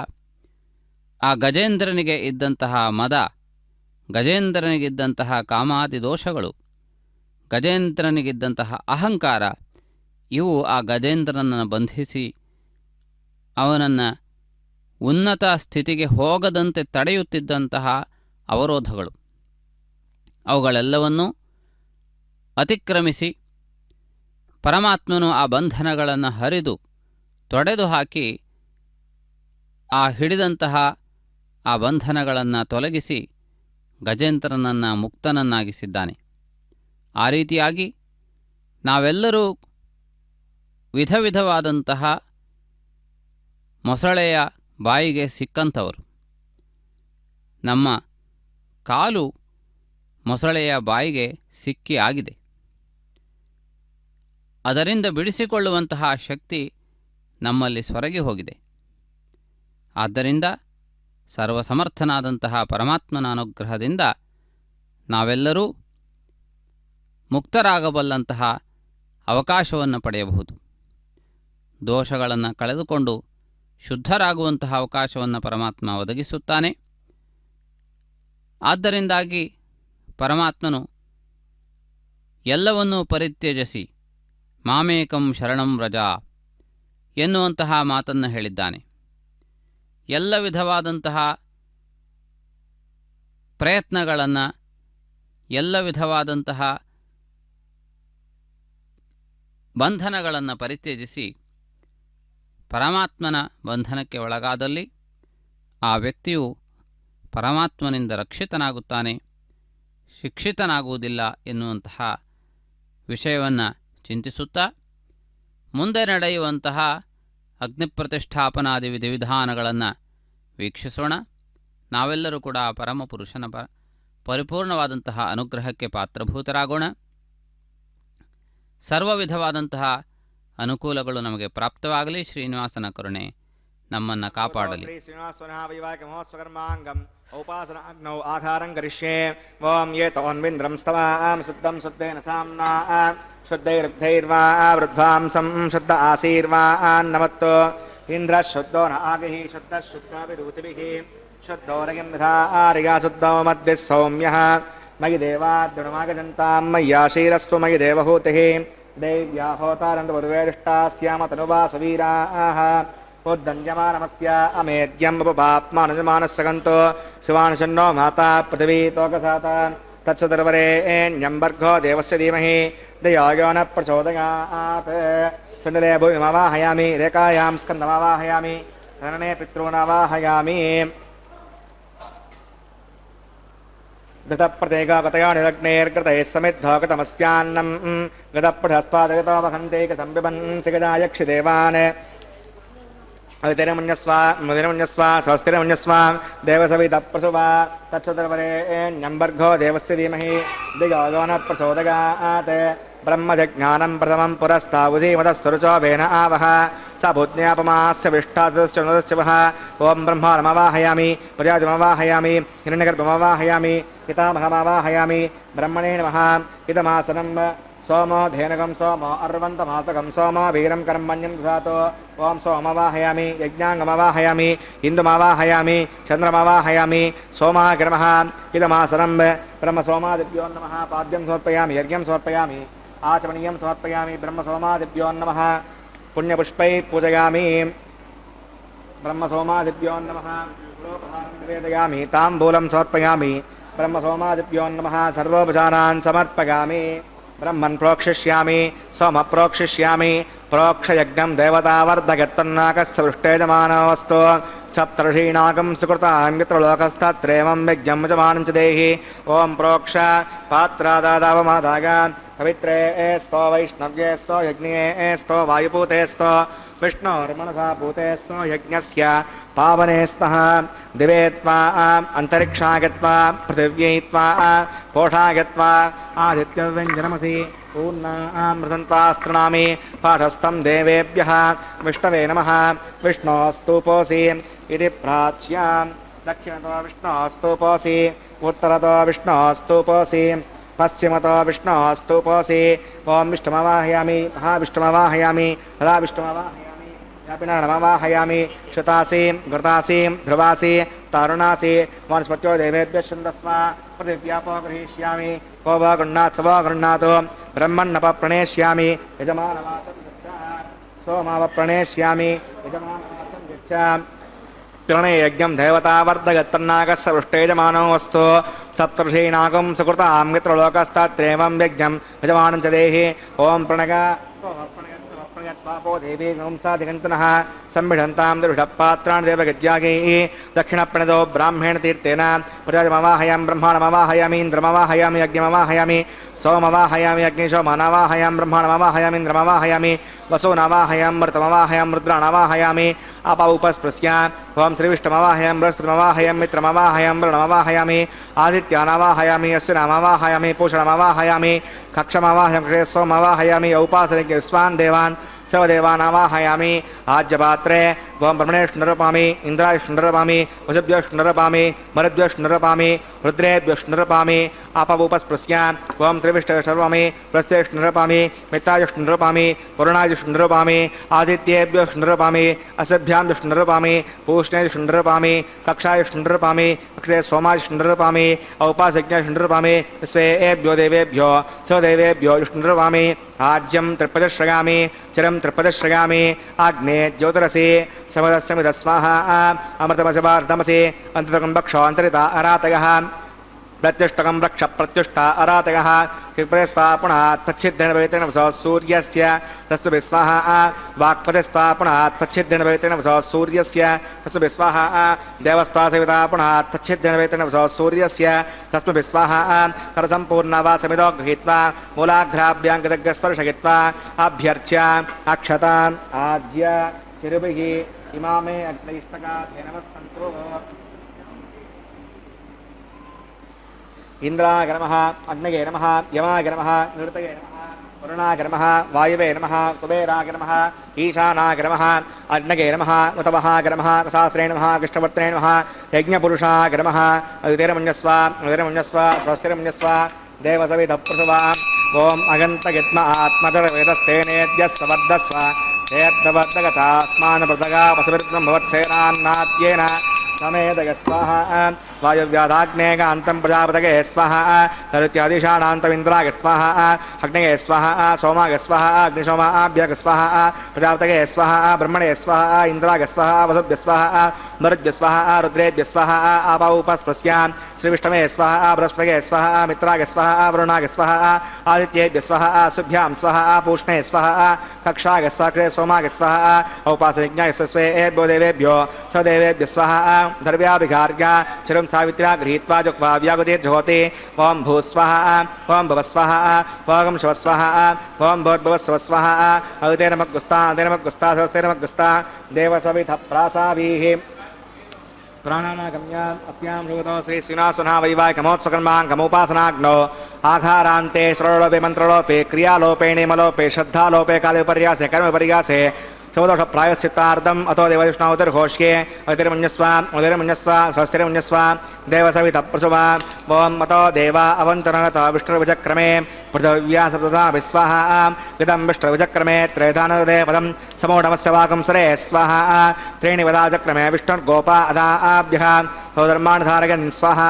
ಆ ಗಜೇಂದ್ರನಿಗೆ ಇದ್ದಂತಹ ಮದ, ಗಜೇಂದ್ರನಿಗಿದ್ದಂತಹ ಕಾಮಾದಿ ದೋಷಗಳು, ಗಜೇಂದ್ರನಿಗಿದ್ದಂತಹ ಅಹಂಕಾರ, ಇವು ಆ ಗಜೇಂದ್ರನನ್ನು ಬಂಧಿಸಿ ಅವನನ್ನು ಉನ್ನತ ಸ್ಥಿತಿಗೆ ಹೋಗದಂತೆ ತಡೆಯುತ್ತಿದ್ದಂತಹ ಅವರೋಧಗಳು. ಅವುಗಳೆಲ್ಲವನ್ನೂ ಅತಿಕ್ರಮಿಸಿ ಪರಮಾತ್ಮನು ಆ ಬಂಧನಗಳನ್ನು ಹರಿದು ತೊಡೆದು ಹಾಕಿ ಆ ಹಿಡಿದಂತಹ ಆ ಬಂಧನಗಳನ್ನು ತೊಲಗಿಸಿ ಗಜೇಂದ್ರನನ್ನು ಮುಕ್ತನನ್ನಾಗಿಸಿದ್ದಾನೆ. ಆ ರೀತಿಯಾಗಿ ನಾವೆಲ್ಲರೂ ವಿಧ ವಿಧವಾದಂತಹ ಮೊಸಳೆಯ ಬಾಯಿಗೆ ಸಿಕ್ಕಂಥವರು. ನಮ್ಮ ಕಾಲು ಮೊಸಳೆಯ ಬಾಯಿಗೆ ಸಿಕ್ಕಿ ಆಗಿದೆ. ಅದರಿಂದ ಬಿಡಿಸಿಕೊಳ್ಳುವಂತಹ ಶಕ್ತಿ ನಮ್ಮಲ್ಲಿ ಸೊರಗಿ ಹೋಗಿದೆ. ಆದ್ದರಿಂದ ಸರ್ವಸಮರ್ಥನಾದಂತಹ ಪರಮಾತ್ಮನ ಅನುಗ್ರಹದಿಂದ ನಾವೆಲ್ಲರೂ ಮುಕ್ತರಾಗಬಲ್ಲಂತಹ ಅವಕಾಶವನ್ನು ಪಡೆಯಬಹುದು. ದೋಷಗಳನ್ನು ಕಳೆದುಕೊಂಡು ಶುದ್ಧರಾಗುವಂತಹ ಅವಕಾಶವನ್ನು ಪರಮಾತ್ಮ ಒದಗಿಸುತ್ತಾನೆ. ಆದ್ದರಿಂದಾಗಿ ಪರಮಾತ್ಮನು ಎಲ್ಲವನ್ನೂ ಪರಿತ್ಯಜಿಸಿ ಮಾಮೇಕಂ ಶರಣಂ ವ್ರಜ ಎನ್ನುವಂತಹ ಮಾತನ್ನು ಹೇಳಿದ್ದಾನೆ. ಎಲ್ಲ ವಿಧವಾದಂತಹ ಪ್ರಯತ್ನಗಳನ್ನು, ಎಲ್ಲ ವಿಧವಾದಂತಹ ಬಂಧನಗಳನ್ನು ಪರಿತ್ಯಜಿಸಿ ಪರಮಾತ್ಮನ ಬಂಧನಕ್ಕೆ ಒಳಗಾದಲ್ಲಿ ಆ ವ್ಯಕ್ತಿಯು ಪರಮಾತ್ಮನಿಂದ ರಕ್ಷಿತನಾಗುತ್ತಾನೆ, ಶಿಕ್ಷಿತನಾಗುವುದಿಲ್ಲ ಎನ್ನುವಂತಹ ವಿಷಯವನ್ನು ಚಿಂತಿಸುತ್ತಾ ಮುಂದೆ ನಡೆಯುವಂತಹ ಅಗ್ನಿಪ್ರತಿಷ್ಠಾಪನಾದಿ ವಿಧಿವಿಧಾನಗಳನ್ನು ವೀಕ್ಷಿಸೋಣ. ನಾವೆಲ್ಲರೂ ಕೂಡ ಪರಮಪುರುಷನ ಪರಿಪೂರ್ಣವಾದಂತಹ ಅನುಗ್ರಹಕ್ಕೆ ಪಾತ್ರಭೂತರಾಗೋಣ. ಸರ್ವ ವಿಧವಾದಂತಹ ಅನುಕೂಲಗಳು ನಮಗೆ ಪ್ರಾಪ್ತವಾಗಲಿ. ಶ್ರೀನಿವಾಸನ ಕರುಣೆ ನಮ್ಮನ್ನು ಕಾಪಾಡಲಿ. ಶ್ರೀ ಶ್ರೀನಿವಾಸನಃ ವೈವಾಹಿಕ ಮಹೋತ್ಸವಕರ್ಮಾಂಗಂ ಔಪಾಸನ ಅಗ್ನೌ ಆಧಾರಂ ಕರಿಷ್ಯೆ. ಓಂ ಯೇ ತೋನ್ವಿಂದ್ರಂ ಸ್ತವಾಂ ಶುದ್ಧಂ ಶುದ್ಧೇನ ಸಾಮ್ನಾ ಶುದ್ಧೈರ್ಬುದ್ಧೈರ್ವಾ ವೃದ್ಧಾಂಸಂ ಶುದ್ಧ ಆಸೀರ್ವಾ ನಮತ್ತೋ ಇಂದ್ರ ಶುದ್ಧೋ ನ ಆಗಹಿ ಶುದ್ಧ ಶುದ್ಧಾಭಿರೂತಿಭಿಃ ಶುದ್ಧೋ ರಗಿಂಧಾರ್ಯ ಶುದ್ಧೋ ಮಧ್ಯಃ ಸೌಮ್ಯಃ ಮಯಿ ದೇವಾದ್ಗುಣಮಾಗಜಂತಾಂ ಮಯ್ಯಾಶೀರಸ್ತು ಮಯಿ ದೇವಹೂತಿಃ ದೇವ್ಯಾ ಹೋತಾರಂತ ಪೂರ್ವೇರಿಷ್ಟಾಸ್ಯಾಮ ತನುವಾ ಸುವೀರಾಃ ಉದ್ದಂಡ್ಯಮಾನಮಸ್ಯ ಅಮೇದ್ಯಂ ಬಪಾಪ್ಮಾನುಜಮಾನಸ್ಸಗಂತೋ ಶಿವಾನುಷನ್ನೋ ಮಾತಾ ಪೃಥಿವೀ ತೋಕಸಾತ ತತ್ಸದರ್ವರೇಣ್ಯಂಬರ್ಗೋ ದೇವಸ್ಯ ಧೀಮಹಿ ಧಿಯೋ ನ ಪ್ರಚೋದಯಾತ್. ಶಂಡಲೇ ಭೂಮಿಮಾವಾಹಯಾಮಿ ರೇಖಾಯಾಂ ಸ್ಕಂದಮಾವಾಹಯಾಮಿ ಧರಣೇ ಪಿತॄಣಾವಾಹಯಾಮಿ. ಘೃತಪ್ರತೇಕತಯಾ ನಿರಗ್ನೇರ್ಘೃತೈಃ ಸಮಿದ್ಧೋಗತಮಸ್ಯಾನ್ನಂ ಘೃತಪ್ರಹಸ್ಪಾದಗತೋ ವಹಂತೆ ಕಥಂ ಪಿಬನ್ಸಿ ಗಜಾಯಕ್ಷಿದೇವಾನ್. ಅವಿತಿರಮನ್ಯಸ್ವ ಸ್ವಸ್ತಿರಮನ್ಯಸ್ವ ದೇವಸವಿತ ಪ್ರಸುವ ತತ್ಸದರ್ವರೇಣ್ಯಂಬರ್ಗೋ ದೇವಸ್ಯ ಧೀಮಹಿ ಧಿಯೋ ನ ಪ್ರಚೋದಯಾತ್. ಬ್ರಹ್ಮಜ್ಞಾನಂ ಪ್ರಥಮಂ ಪುರಸ್ತಾವುಧೀಮತಸ್ತರುಚೋಬೇನ ಆವಹ ಸ ಭೂಜ್ಞಾಪಮಾಸ್ಯ ವಿಷ್ಟಾದಶ್ಚ ಓಂ ಬ್ರಹ್ಮಾಣಮವಾಹಯಾಮಿ ಪ್ರಜಾತಿಮವಾಹಯಾಮಿ ಹಿರಣ್ಯಗರ್ಭಮವಾಹಯಾಮಿ ಪಿತಾಮಹಮವಾಹಯಾಮಿ ಬ್ರಹ್ಮಣೇ ನಮಃ. ಇದಮಾಸನಂ ಸೋಮೋ ಧೇನಗಂ ಸೋಮೋ ಅರ್ವಂತಮಾಸಕಂ ಸೋಮೋ ವೀರಂ ಕರ್ಮಣ್ಯಂ ದಧಾತೋ. ಓಂ ಸೋಮವಾಹಯಾಮಿ ಯಜ್ಞಾಂಗಮವಾಹಯಾಮಿ ಇಂದುಮವಾಹಯಾಮಿ ಚಂದ್ರಮವಾಹಯಾಮಿ ಸೋಮಾಗ್ರಮಃ. ಇದಮಾಸನಂ ಬ್ರಹ್ಮ ಸೋಮಾದಿಭ್ಯೋ ನಮಃ. ಪಾದ್ಯಂ ಸಮರ್ಪಯಾಮಿ ಯಜ್ಞಂ ಸಮರ್ಪಯಾಮಿ ಆಚಮನೀಯಂ ಸಮರ್ಪಯಾಮಿ ಬ್ರಹ್ಮ ಸೋಮಾದಿಭ್ಯೋ ನಮಃ. ಪುಣ್ಯಪುಷ್ಪೈ ಪೂಜಯಾಮಿ ಬ್ರಹ್ಮ ಸೋಮಾದಿಭ್ಯೋ ನಮಃ. ನಿವೇದಯಾಮಿ ತಾಂಬೂಲಂ ಸಮರ್ಪಯಾಮಿ ಬ್ರಹ್ಮ ಸೋಮಾದಿಭ್ಯೋ ನಮಃ. ಸರ್ವೋಪಚಾರಾನ್ ಸಮರ್ಪಯಾಮಿ ಬ್ರಹ್ಮನ್ ಪ್ರೋಕ್ಷಿಷ್ಯಾಮಿ ಸೋಮ ಪ್ರೋಕ್ಷಿಷ್ಯಾಮಿ. ಪ್ರೋಕ್ಷಯಜ್ಞಂ ದೇವತಾವರ್ಧಗತ್ತನ್ನಾಕಸ್ಸ ವೃಷ್ಟೇಜಮಾನವಸ್ತು ಸಪ್ತರ್ಷೀಣಾಗಂ ಸುಕೃತಾಂ ಯತ್ರ ಲೋಕಸ್ತತ್ರೇಮಂ ಯಜ್ಞಂ ಯಜಮಾನಂ ಚ ದೇಹಿ. ಓಂ ಪ್ರೋಕ್ಷ ಪಾತ್ರಾದಾದಾವಮಾದಾಗ ಪವಿತ್ರೇ ಸ್ತೋ ವೈಷ್ಣವ್ಯೇ ಸ್ತೋ ಯಜ್ಞೇ ಸ್ತೋ ವಾಯುಪೂತೆ ಸ್ತೋ ವಿಷ್ಣೋರ್ಮನಸಾ ಭೂತೆ ಸ್ತೋ ಯಜ್ಞಸ್ಯ ಪಾವನೆ ಸ್ತಃ. ದಿವೇ ತ್ವಾ ಅಂತರಿಕ್ಷಾಗತ್ವಾ ಪೃಥಿವ್ಯೈ ತ್ವಾ ಪೋಷಾಗತ್ವಾ ಆದಿತ್ಯವ್ಯಂಜನಮಸಿ ಪೂರ್ಣಾಮೃತಂತ್ವಾಸ್ತೃಣಾಮಿ. ಪಾಠಸ್ಥಂ ದೇವೇಭ್ಯಃ ವಿಷ್ಣವೇ ನಮಃ. ವಿಷ್ಣೋಸ್ತೂಪೋಸಿ ಇತಿ ಪ್ರಾಚ್ಯಾಂ. ದಕ್ಷಿಣತೋ ವಿಷ್ಣೋಸ್ತೂಪೋಸಿ ಉತ್ತರತೋ ವಿಷ್ಣೋಸ್ತೂಪೋಸಿ ಪಶ್ಚಿಮತೋ ವಿಷ್ಣೋಸ್ತೂಪೋಸಿ. ಓಂ ವಿಷ್ಣುಮವಾಹಯಾಮಿ ಮಹಾವಿಷ್ಣುಮವಾಹಯಾಮಿ ಸದಾವಿಷ್ಣುಮವಾಹಯಾಮಿ ವ್ಯಾಪಿನಾಣಮವಾಹಯಾಮಿ. ಶತಾಸಿ ಘೃತಾಸಿ ಧ್ರುವಾಸಿ ತಾರುಣಾಸಿ ವನಸ್ಪತ್ಯೋ ದೇವೇಭ್ಯಃ ಛಂದಸ್ವ ಪೃಥಿವ್ಯಾಪೋ ಗೃಹೀಷ್ಯಾಮಿ. ಕೋ ವಾ ಗೃಹ್ಣಾತ್ ಸ ವಾ ಗೃಹ್ಣಾತು ಬ್ರಹ್ಮನ್ನಪ ಪ್ರಣೇಷ್ಯಾಮಿ ಯಜಮಾನವಾಚಂ ಗಚ್ಚ. ಸೋಮಾವ ಪ್ರಣೇಷ್ಯಾಮಿ ಯಜಮಾನವಾಚಂ ಗಚ್ಚ. ಪ್ರಣಯಜ್ಞಂ ದೇವತಾವರ್ಧಗತ್ತನ್ನಾಗಸ್ಸ ವೃಷ್ಟೇಜಮಾನೋ ವಸ್ತು ಸಪ್ತರ್ಷೀಣಾಗಂ ಸುಕೃತಾಂ ಯತ್ರ ಲೋಕಸ್ತತ್ರೇಮಂ ಯಜ್ಞಂ ಯಜಮಾನಂ ಚ ದೇಹಿ. ಓಂ ಪ್ರಣಗ ಪಾಪೋ ದೇವಿ ಹಂಸಾಧಿಗಂತನಃ ಸಂಬಿಢಂತಾಂ ದುರ್ಢಪಾತ್ರಾಣಿ ದೇವಗಜ್ಯಾಗೈಃ. ದಕ್ಷಿಣಪ್ರಣದೋ ಬ್ರಾಹ್ಮಣೇಣ ತೀರ್ಥೇನ ಪ್ರಜಾತಿಮವಾಹಯಾಮಿ ಬ್ರಹ್ಮಾಣಮವಾಹಯಾಮಿ ಇಂದ್ರಮವಾಹಯಾಮಿ ಅಗ್ನಿಮವಾಹಯಾಮಿ ಸೋಮವಾಹಯಾಮಿ ಅಗ್ನಿಶೋಮಾನವಾಹಯಾಮಿ ಬ್ರಹ್ಮಾಣಮವಾಹಯಾಮಿ ಇಂದ್ರಮವಾಹಯಾಮಿ ವಸೂನವಾಹಯಾಮಿ ಮೃತಮವಾಹಯಾಮಿ ರುದ್ರಾಣವಾಹಯಾಮಿ ಅಪ ಉಪಸ್ಪೃಶ್ಯ. ಓಂ ಶ್ರೀವಿಷ್ಣುಮವಾಹಯಾಮಿ ಬೃಹಸ್ಪತಿಮವಾಹಯಾಮಿ ಮಿತ್ರಮವಾಹಯಾಮಿ ವರುಣಮವಾಹಯಾಮಿ ಆದಿತ್ಯಾನವಾಹಯಾಮಿ ಅಶ್ವಿನಮವಾಹಯಾಮಿ ಪೂಷಣಮವಾಹಯಾಮಿ ಕಕ್ಷಮವಾಹಯಾಮಿ ಸೋಮವಾಹಯಾಮಿ ಔಪಾಸನಿಕ ವಿಶ್ವಾನ್ ದೇವಾನ್ सर्वदेवानावाहयामि आज्यपात्रे ओं ब्रह्मणेष्णुरपामि इन्द्रायष्णुरपामि वसुभ्यष्णुरपामि मरुद्भ्यष्णुरपामि रुद्रेभ्यष्णुरपामि आपवूपस्पृश्य ओं श्रीविष्णुरपामि प्रस्थेष्णुरपामि मित्रायष्णुरपामि वरुणायष्णुरपामि आदित्येभ्यष्णुरपामि असभ्यां विष्णुरपामि पूष्णेष्णुरपामि कक्षायष्णुरपामि कक्षे सोमायष्णुरपामि औपासज्ञायष्णुरपामि स्वेभ्यो देवेभ्यो स्वदेवेभ्यो विष्णुरपामि आज्यं त्रिपदश्रयामि चिरं त्रिपदश्रयामि आग्ने ज्योतिरसि समदस्यमिद स्वाहा अमृतमसि अन्तरकं भक्षो अन्तरिता अरातयः प्रत्युष्टकं रक्ष प्रत्युष्टा अरातयः कृपदेस्वापणात् प्रच्छिद्रेण भवित्रेण वसो सूर्यस्य तस्मै स्वाहा वाक्पदेस्वापणात् प्रच्छिद्रेण भवित्रेण वसो सूर्यस्य तस्मै स्वाहा देवस्तासवितापणात् प्रच्छिद्रेण भवित्रेण वसो सूर्यस्य तस्मै स्वाहा करसम्पूर्णवासमिदो गृहीत्वा मूलाघ्राभ्याङ्गदग्रस्पर्शयित्वा अभ्यर्च्य अक्षताम् आज्य चिरुभिः इमामे अग्नैष्टकाभ्ये नमः सन्तु इंद्राय नमः अग्नये नमः यमाय नमः निरुतये नमः वरुणाय नमः वायुवे नमः कुबेराय नमः ईशानाय नमः अग्नये नमः उतवहाय नमः सहस्रे नमः कृष्णवर्त्रे नमः यज्ञपुरुषाय नमः अदितिर्मन्यस्व स्वस्तिर्मन्यस्व देवसविधप्रसवा ओम अगन्तयत्म आत्मजरवेदस्तेनेद्यः सवर्धस्व एद्दवर्धगतास्मान् वसुविरुद्धं भवत्सेनान्नाद्येन समेदय स्वाहा वायुव्याधाग्नेगान्तं प्रजापतये स्वाहा नरुत्यादिशानान्तमिन्द्राय स्वाहा अग्नये स्वाहा सोमाय स्वाहा अग्निशोमाभ्यः स्वाहा प्रजापतये स्वाहा ब्रह्मणे स्वाहा इन्द्राय स्वाहा वसुभ्यः स्वाहा मरुद्भ्यः स्वाहा रुद्रेभ्यः स्वाहा आपावूपस्पृश्य श्रीविष्णवे स्वाहा बृहस्पतये स्वाहा मित्राय स्वाहा वरुणाय स्वाहा आदित्येभ्यः स्वाहा सुभ्यां स्वाहा पूष्णे स्वाहा कक्षाय स्वाहा सोमाय स्वाहा औपासनिज्ञाय स्वेभ्यो देवेभ्यो सदेवेभ्यः स्वाहा धर्व्याभिघार्य चिरं सावित्र्या गृहीत्वा जुह्वाव्यागुतिर्जुहोति ओं भूस्वाहा ओं भवस्वाहा ओं शिवस्वाहा ओं भूर्भुवस्वस्वाहा अदितेर्मग्गुस्ता स्वस्तिर्मग्गुस्ता देवसविधप्रासाभिः प्राणानागम्य अस्यां भगवतो श्री श्रीनिवासनाः वैवाहिकमोत्सकर्माङ्गमुपासनाग्नौ आघारान्ते श्रोलोपे मन्त्रलोपे क्रियालोपे नियमलोपे श्रद्धालोपे कालविपर्यासे कर्मविपर्यासे चौदश प्रायश्चित्तार्थम अतो देवविष्णुतिर्घोष्ये अतिर्मन्यस्व स्वस्तिर्मन्यस्व देवसवितप्रसुवा ओं अतो देवा अवन्तनगत विष्णुर्विचक्रमे पृथिव्या सप्तधा विस्वाहा इदं विष्णुर्विचक्रमे त्रयधानदे पदं समोढमस्य वाकं सरे स्वाहा त्रीणि वदाचक्रमे विष्णुर्गोपा अदाभ्यः धर्माणधारयन् स्वाहा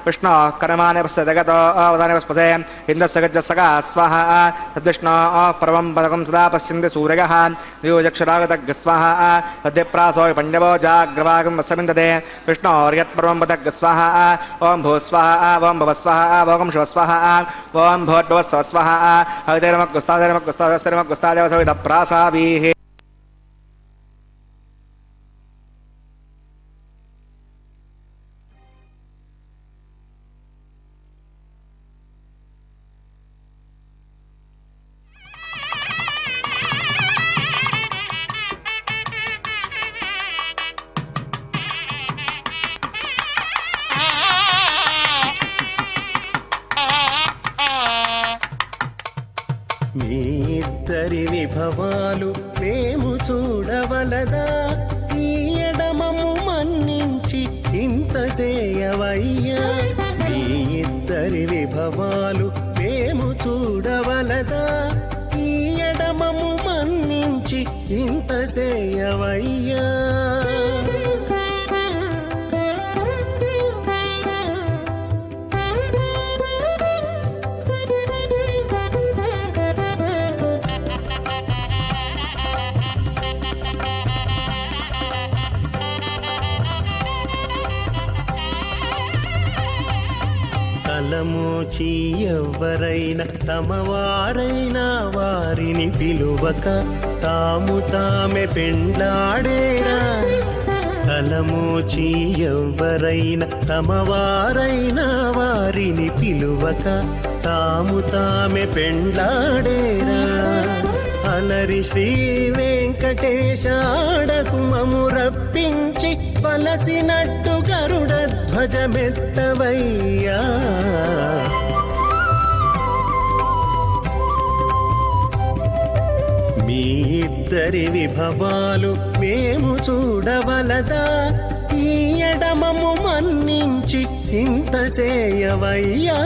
विष्णो कर्माणि पश्यतगतो अवधाने पस्पसे इन्द्रस्य गजसका स्वाहा तद्विष्णो परमं पदकं सदा पश्यन्ति सूर्यः दिवचक्षुरागतग् स्वाहा तद्विप्रासो पण्डवो जाग्रवागं वसमिन्दते विष्णोर्यत्परमं पदग् स्वाहा ओं भूस्वाहा ओं भवस्वाहा ओं शिवस्वाहा ओं भोर्भवस्वस्वाहा अदितिर्मग्गुस्तादिर्मग्गुस्तादेवसविधप्रासाभिः మీ ఇద్దరి విభవాలు మేము చూడవలదా ఈ ఎడమము మన్నించి ఇంత చేయవయ్యా మీ ఇద్దరి విభవాలు మేము చూడవలదా ఈ ఎడమము మన్నించి ఇంత చేయవయ్యా తలమోచి ఎవ్వరైనా తమవారైనా వారిని పిలువక తాము తామే పెండ్లాడేరా తలమోచి ఎవ్వరైనా తమవారైనా వారిని పిలువక తాము తామే పెండ్లాడేరా అలరి శ్రీ వెంకటేశ ఆడకు మము రప్పించి పలసినట్టు గరుడ ధ్వజమెత్తవయ్యా మీ ఇద్దరి విభవాలు మేము చూడవలదా, ఈ ఎడమము మన్నించి ఇంత సేయవయ్యా.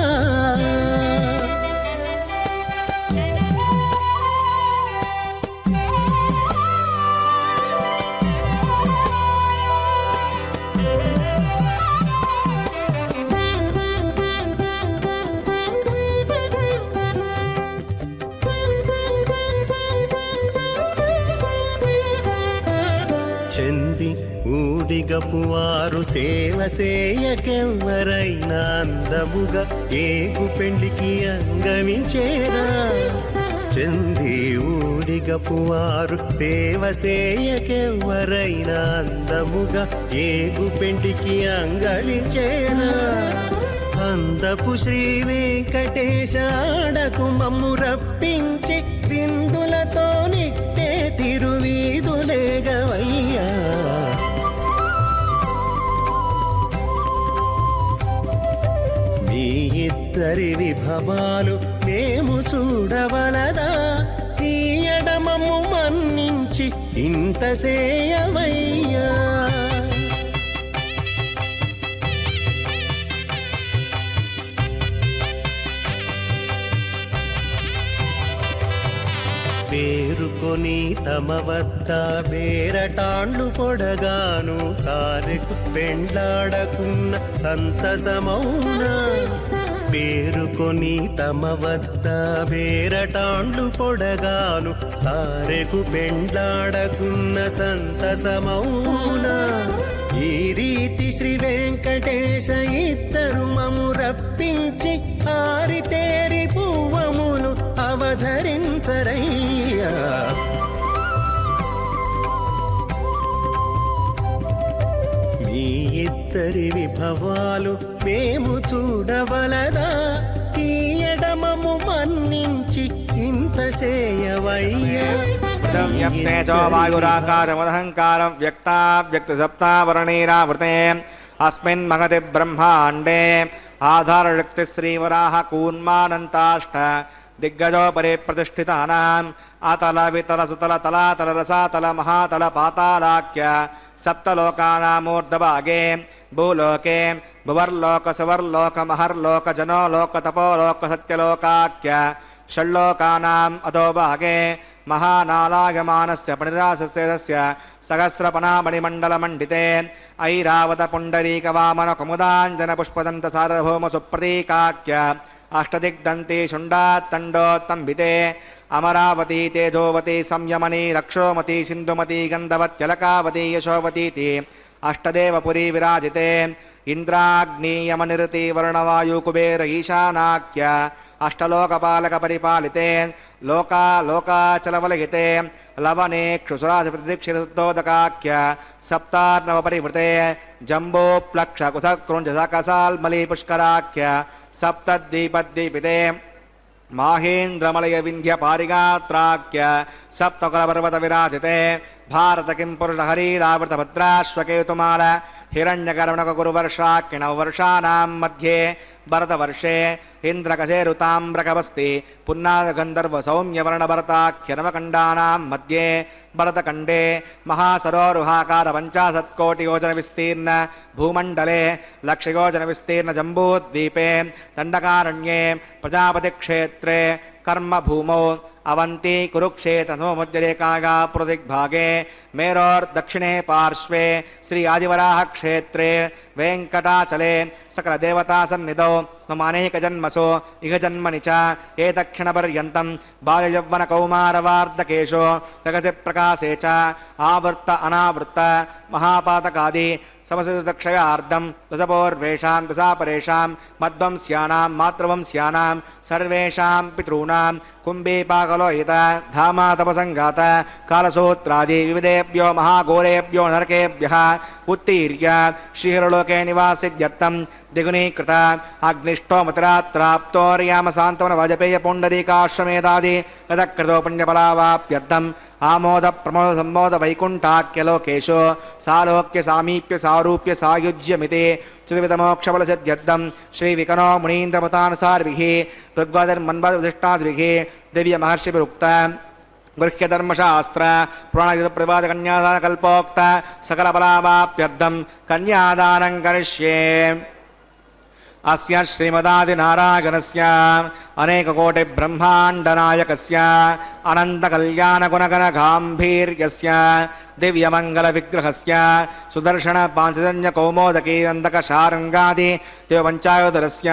చెంది ఊడిగపువారు సేవ సేయకెవ్వరైనా అందముగా ఏగు పెండికి అంగవించేరా. చెంది ఊడిగపువారు సేవ సేయకెవ్వరైనా అందముగా ఏగు పెండికి అంగవించేరా. అందపు శ్రీ వెంకటేశ ఆడకు మమ్ము రప్పించి విందులతో నిట్టే తిరువీధులేగవయ్యా. మీ ఇద్దరి విభవాలు మేము చూడవలదా, ఈ ఎడమము మన్నించి ఇంత సేయవయ్యా. పేరుకొని తమ వద్ద బేరటాండ్లు పొడగాను సారెకు పెండ్లాడకున్న సంతసమౌనా. పేరుకొని తమ వద్ద బేరటాండ్లు పొడగాను సారెకు పెండ్లాడకున్న సంతసమౌనా. ఈ రీతి శ్రీ వెంకటేశ ఇద్దరు మము రప్పించి ఆరితేరి పువ్వములు అవధరించరయ్యా. మీ ఇద్దరి విభవాలు మేము చూడవలదా, ఈ ఎడమము మన్నించి ఇంత సేయవయ్యా. యప్తేజో వాయురాకారమదహంకారం వ్యక్తావ్యక్తసప్తావరణైరావృతే అస్మిన్ మహతి బ్రహ్మాండే ఆధారశక్తి శ్రీవరాహ కూర్మానంతాష్ట దిగ్గజోపరి ప్రతిష్ఠితానాం అతల వితల సుతల తలాతల రసాతల మహాతల పాతాళాఖ్య సప్తలోకానామూర్ధభాగే భూలోకే భువర్లోక సువర్లోక మహర్లోక జనోలోక తపోలోక సత్యలోకాఖ్య షణ్లోకానాం అధోభాగే మహానాలాయమానస్య పణిరాసస్య సహస్రపణామణిమండలమండితే ఐరావత పుండరీకవామన కుముదాంజన పుష్పదంత సార్వభౌమ సుప్రతీకాఖ్య అష్టదిగ్దంతి శుండాత్తండోత్తంబితే అమరావతి తేజోవతి సంయమని రక్షోమతి సింధుమతి గంధవత్యలకావతి యశోవతీతి అష్టదేవపురీ విరాజితే ఇంద్రాగ్నియమనిరతి వర్ణవాయు కుబేర ఈశానాఖ్య అష్టలోకపాలక పరిపాలితే లోకాచలవలయితే లవనే క్షుసురాధిపతిదీక్షితోదకాఖ్య సప్తార్ణవపరివృతే జంబోప్లక్ష కుశకృంజసకసాల్మలీ పుష్కరాఖ్య సప్తద్వీపద్వీపితే మాహేంద్రమలయ వింధ్య పారిగాత్రాఖ్య సప్తకులపర్వత విరాజితే భారత కిం పురుష హరీరావృత భద్రాశ్వకేతుమాల హిరణ్యకర్ణక గురువర్షాఖ్య నవవర్షానాం మధ్యే భరతవర్షే ఇంద్రకశేరుతామ్రకవస్తి పున్నాగంధర్వ సౌమ్యవర్ణభరతాఖ్య నవకండానాం మధ్యే భరతఖండే మహాసరోరుహాకార 50 కోటియోజన విస్తీర్ణ భూమండలే లక్షయోజన విస్తీర్ణ జంబూద్వీపే దండకారణ్యే ప్రజాపతిక్షేత్రే కర్మభూమౌ అవంతి కురుక్షేత్ర మధ్యరేఖాగా ప్రదిగ్భాగే మేరోర్దక్షిణే పార్శ్వే శ్రీ ఆదివరాహ క్షేత్రే వెంకటాచలే సకల దేవతా సన్నిధౌ మమ అనేక జన్మసు ఇహ జన్మని చ ఏ దక్షిణపర్యంతం బాల్యయౌవన కౌమారవార్ధకేషు రహస్య ప్రకాశే చ ఆవృత్త అనావృత్త మహాపాతకాది సమసృతక్షయార్థం దశపౌర్వేషాం దశాపరేషాం మధ్వంస్యానాం మాతృవంస్యానాం సర్వేషాం పితॄణాం కుంభీపాకలోహిత ధామాతపసంగాత కాలసూత్రాది వివిధేభ్యో మహాఘోరేభ్యో నరకేభ్యః ఉత్తీర్య శ్రీహరలోకే నివాసిద్యర్థం దిగునీకృత అగ్నిష్టోమతిరాత్రాప్తోర్యామ సాంతవన వాజపేయ పుండరీకాశ్వమేధాది యదకృతో పుణ్యఫలావాప్యర్థం ఆమోద ప్రమోద సంమోద వైకుంఠాఖ్యలోకేషు సాలోక్య సామీప్య సారూప్య సాయుజ్యమితి చతుర్విధమోక్షఫలసిద్ధ్యర్థం శ్రీ వికనో మునీంద్రమతానుసార్భిః ఋగ్వేదర్మన్వదృష్టాద్భిః దివ్య మహర్షిభిరుక్త गृह्यधर्मशास्त्र पुराणप्रतिपादकन्यादानकल्पोक्त सकलफलावाप्त्यर्थं कन्यादानं करिष्ये। अस्य श्रीमदादिनारायणस्य अनेककोटिब्रह्माण्डनायकस्य अनन्तकल्याणगुणगणगाम्भीर्यस्य दिव्यमङ्गलविग्रहस्य सुदर्शनपाञ्चजन्यकौमोदकीनन्दकशारङ्गादि देवपञ्चायोधरस्य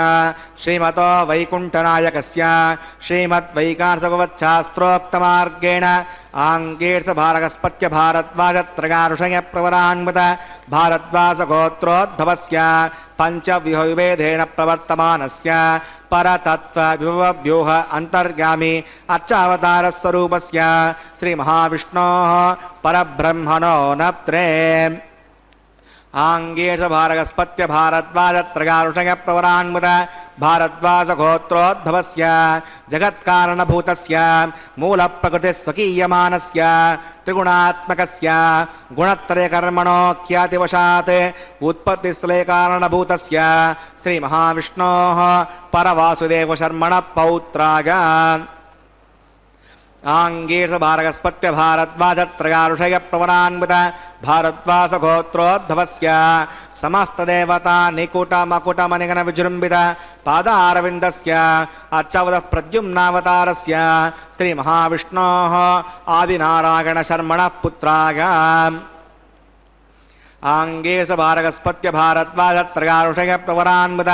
श्रीमतो वैकुण्ठनायकस्य श्रीमद्वैकार्तभवच्छास्त्रोक्तमार्गेण आङ्गेर्षभारगस्पत्य भारद्वाजत्रयाऋषयप्रवरान्वित भारद्वासगोत्रोद्भवस्य पञ्चव्यूहविभेदेन प्रवर्तमानस्य परतत्त्वविभवव्यूह अन्तर्गामी अर्चावतारस्वरूपस्य श्रीमहाविष्णोः परब्रह्मणो नप्त्रे आङ्गेर्षभारगस्पत्य भारद्वाजत्रयाऋषयप्रवरान्वित भारद्वासगोत्रोद्भवस्य जगत्कारणभूतस्य मूलप्रकृतिस्वकीयमानस्य त्रिगुणात्मकस्य गुणत्रयकर्मणोऽख्यातिवशात् उत्पत्तिस्थले कारणभूतस्य श्रीमहाविष्णोः परवासुदेवशर्मणः पौत्राग आङ्गेर्षभारगस्पत्य भारद्वाजत्रयाऋषयप्रवरान्वित भारद्वासगोत्रोद्भवस्य समस्तदेवता निकुटमकुटमनिगणविजृम्भित पादारविन्दस्य अर्चावतः प्रद्युम्नावतारस्य श्रीमहाविष्णोः आदिनारायणशर्मणः पुत्राग आङ्गेर्षभारगस्पत्य भारद्वाजत्रयाऋषयप्रवरान्वित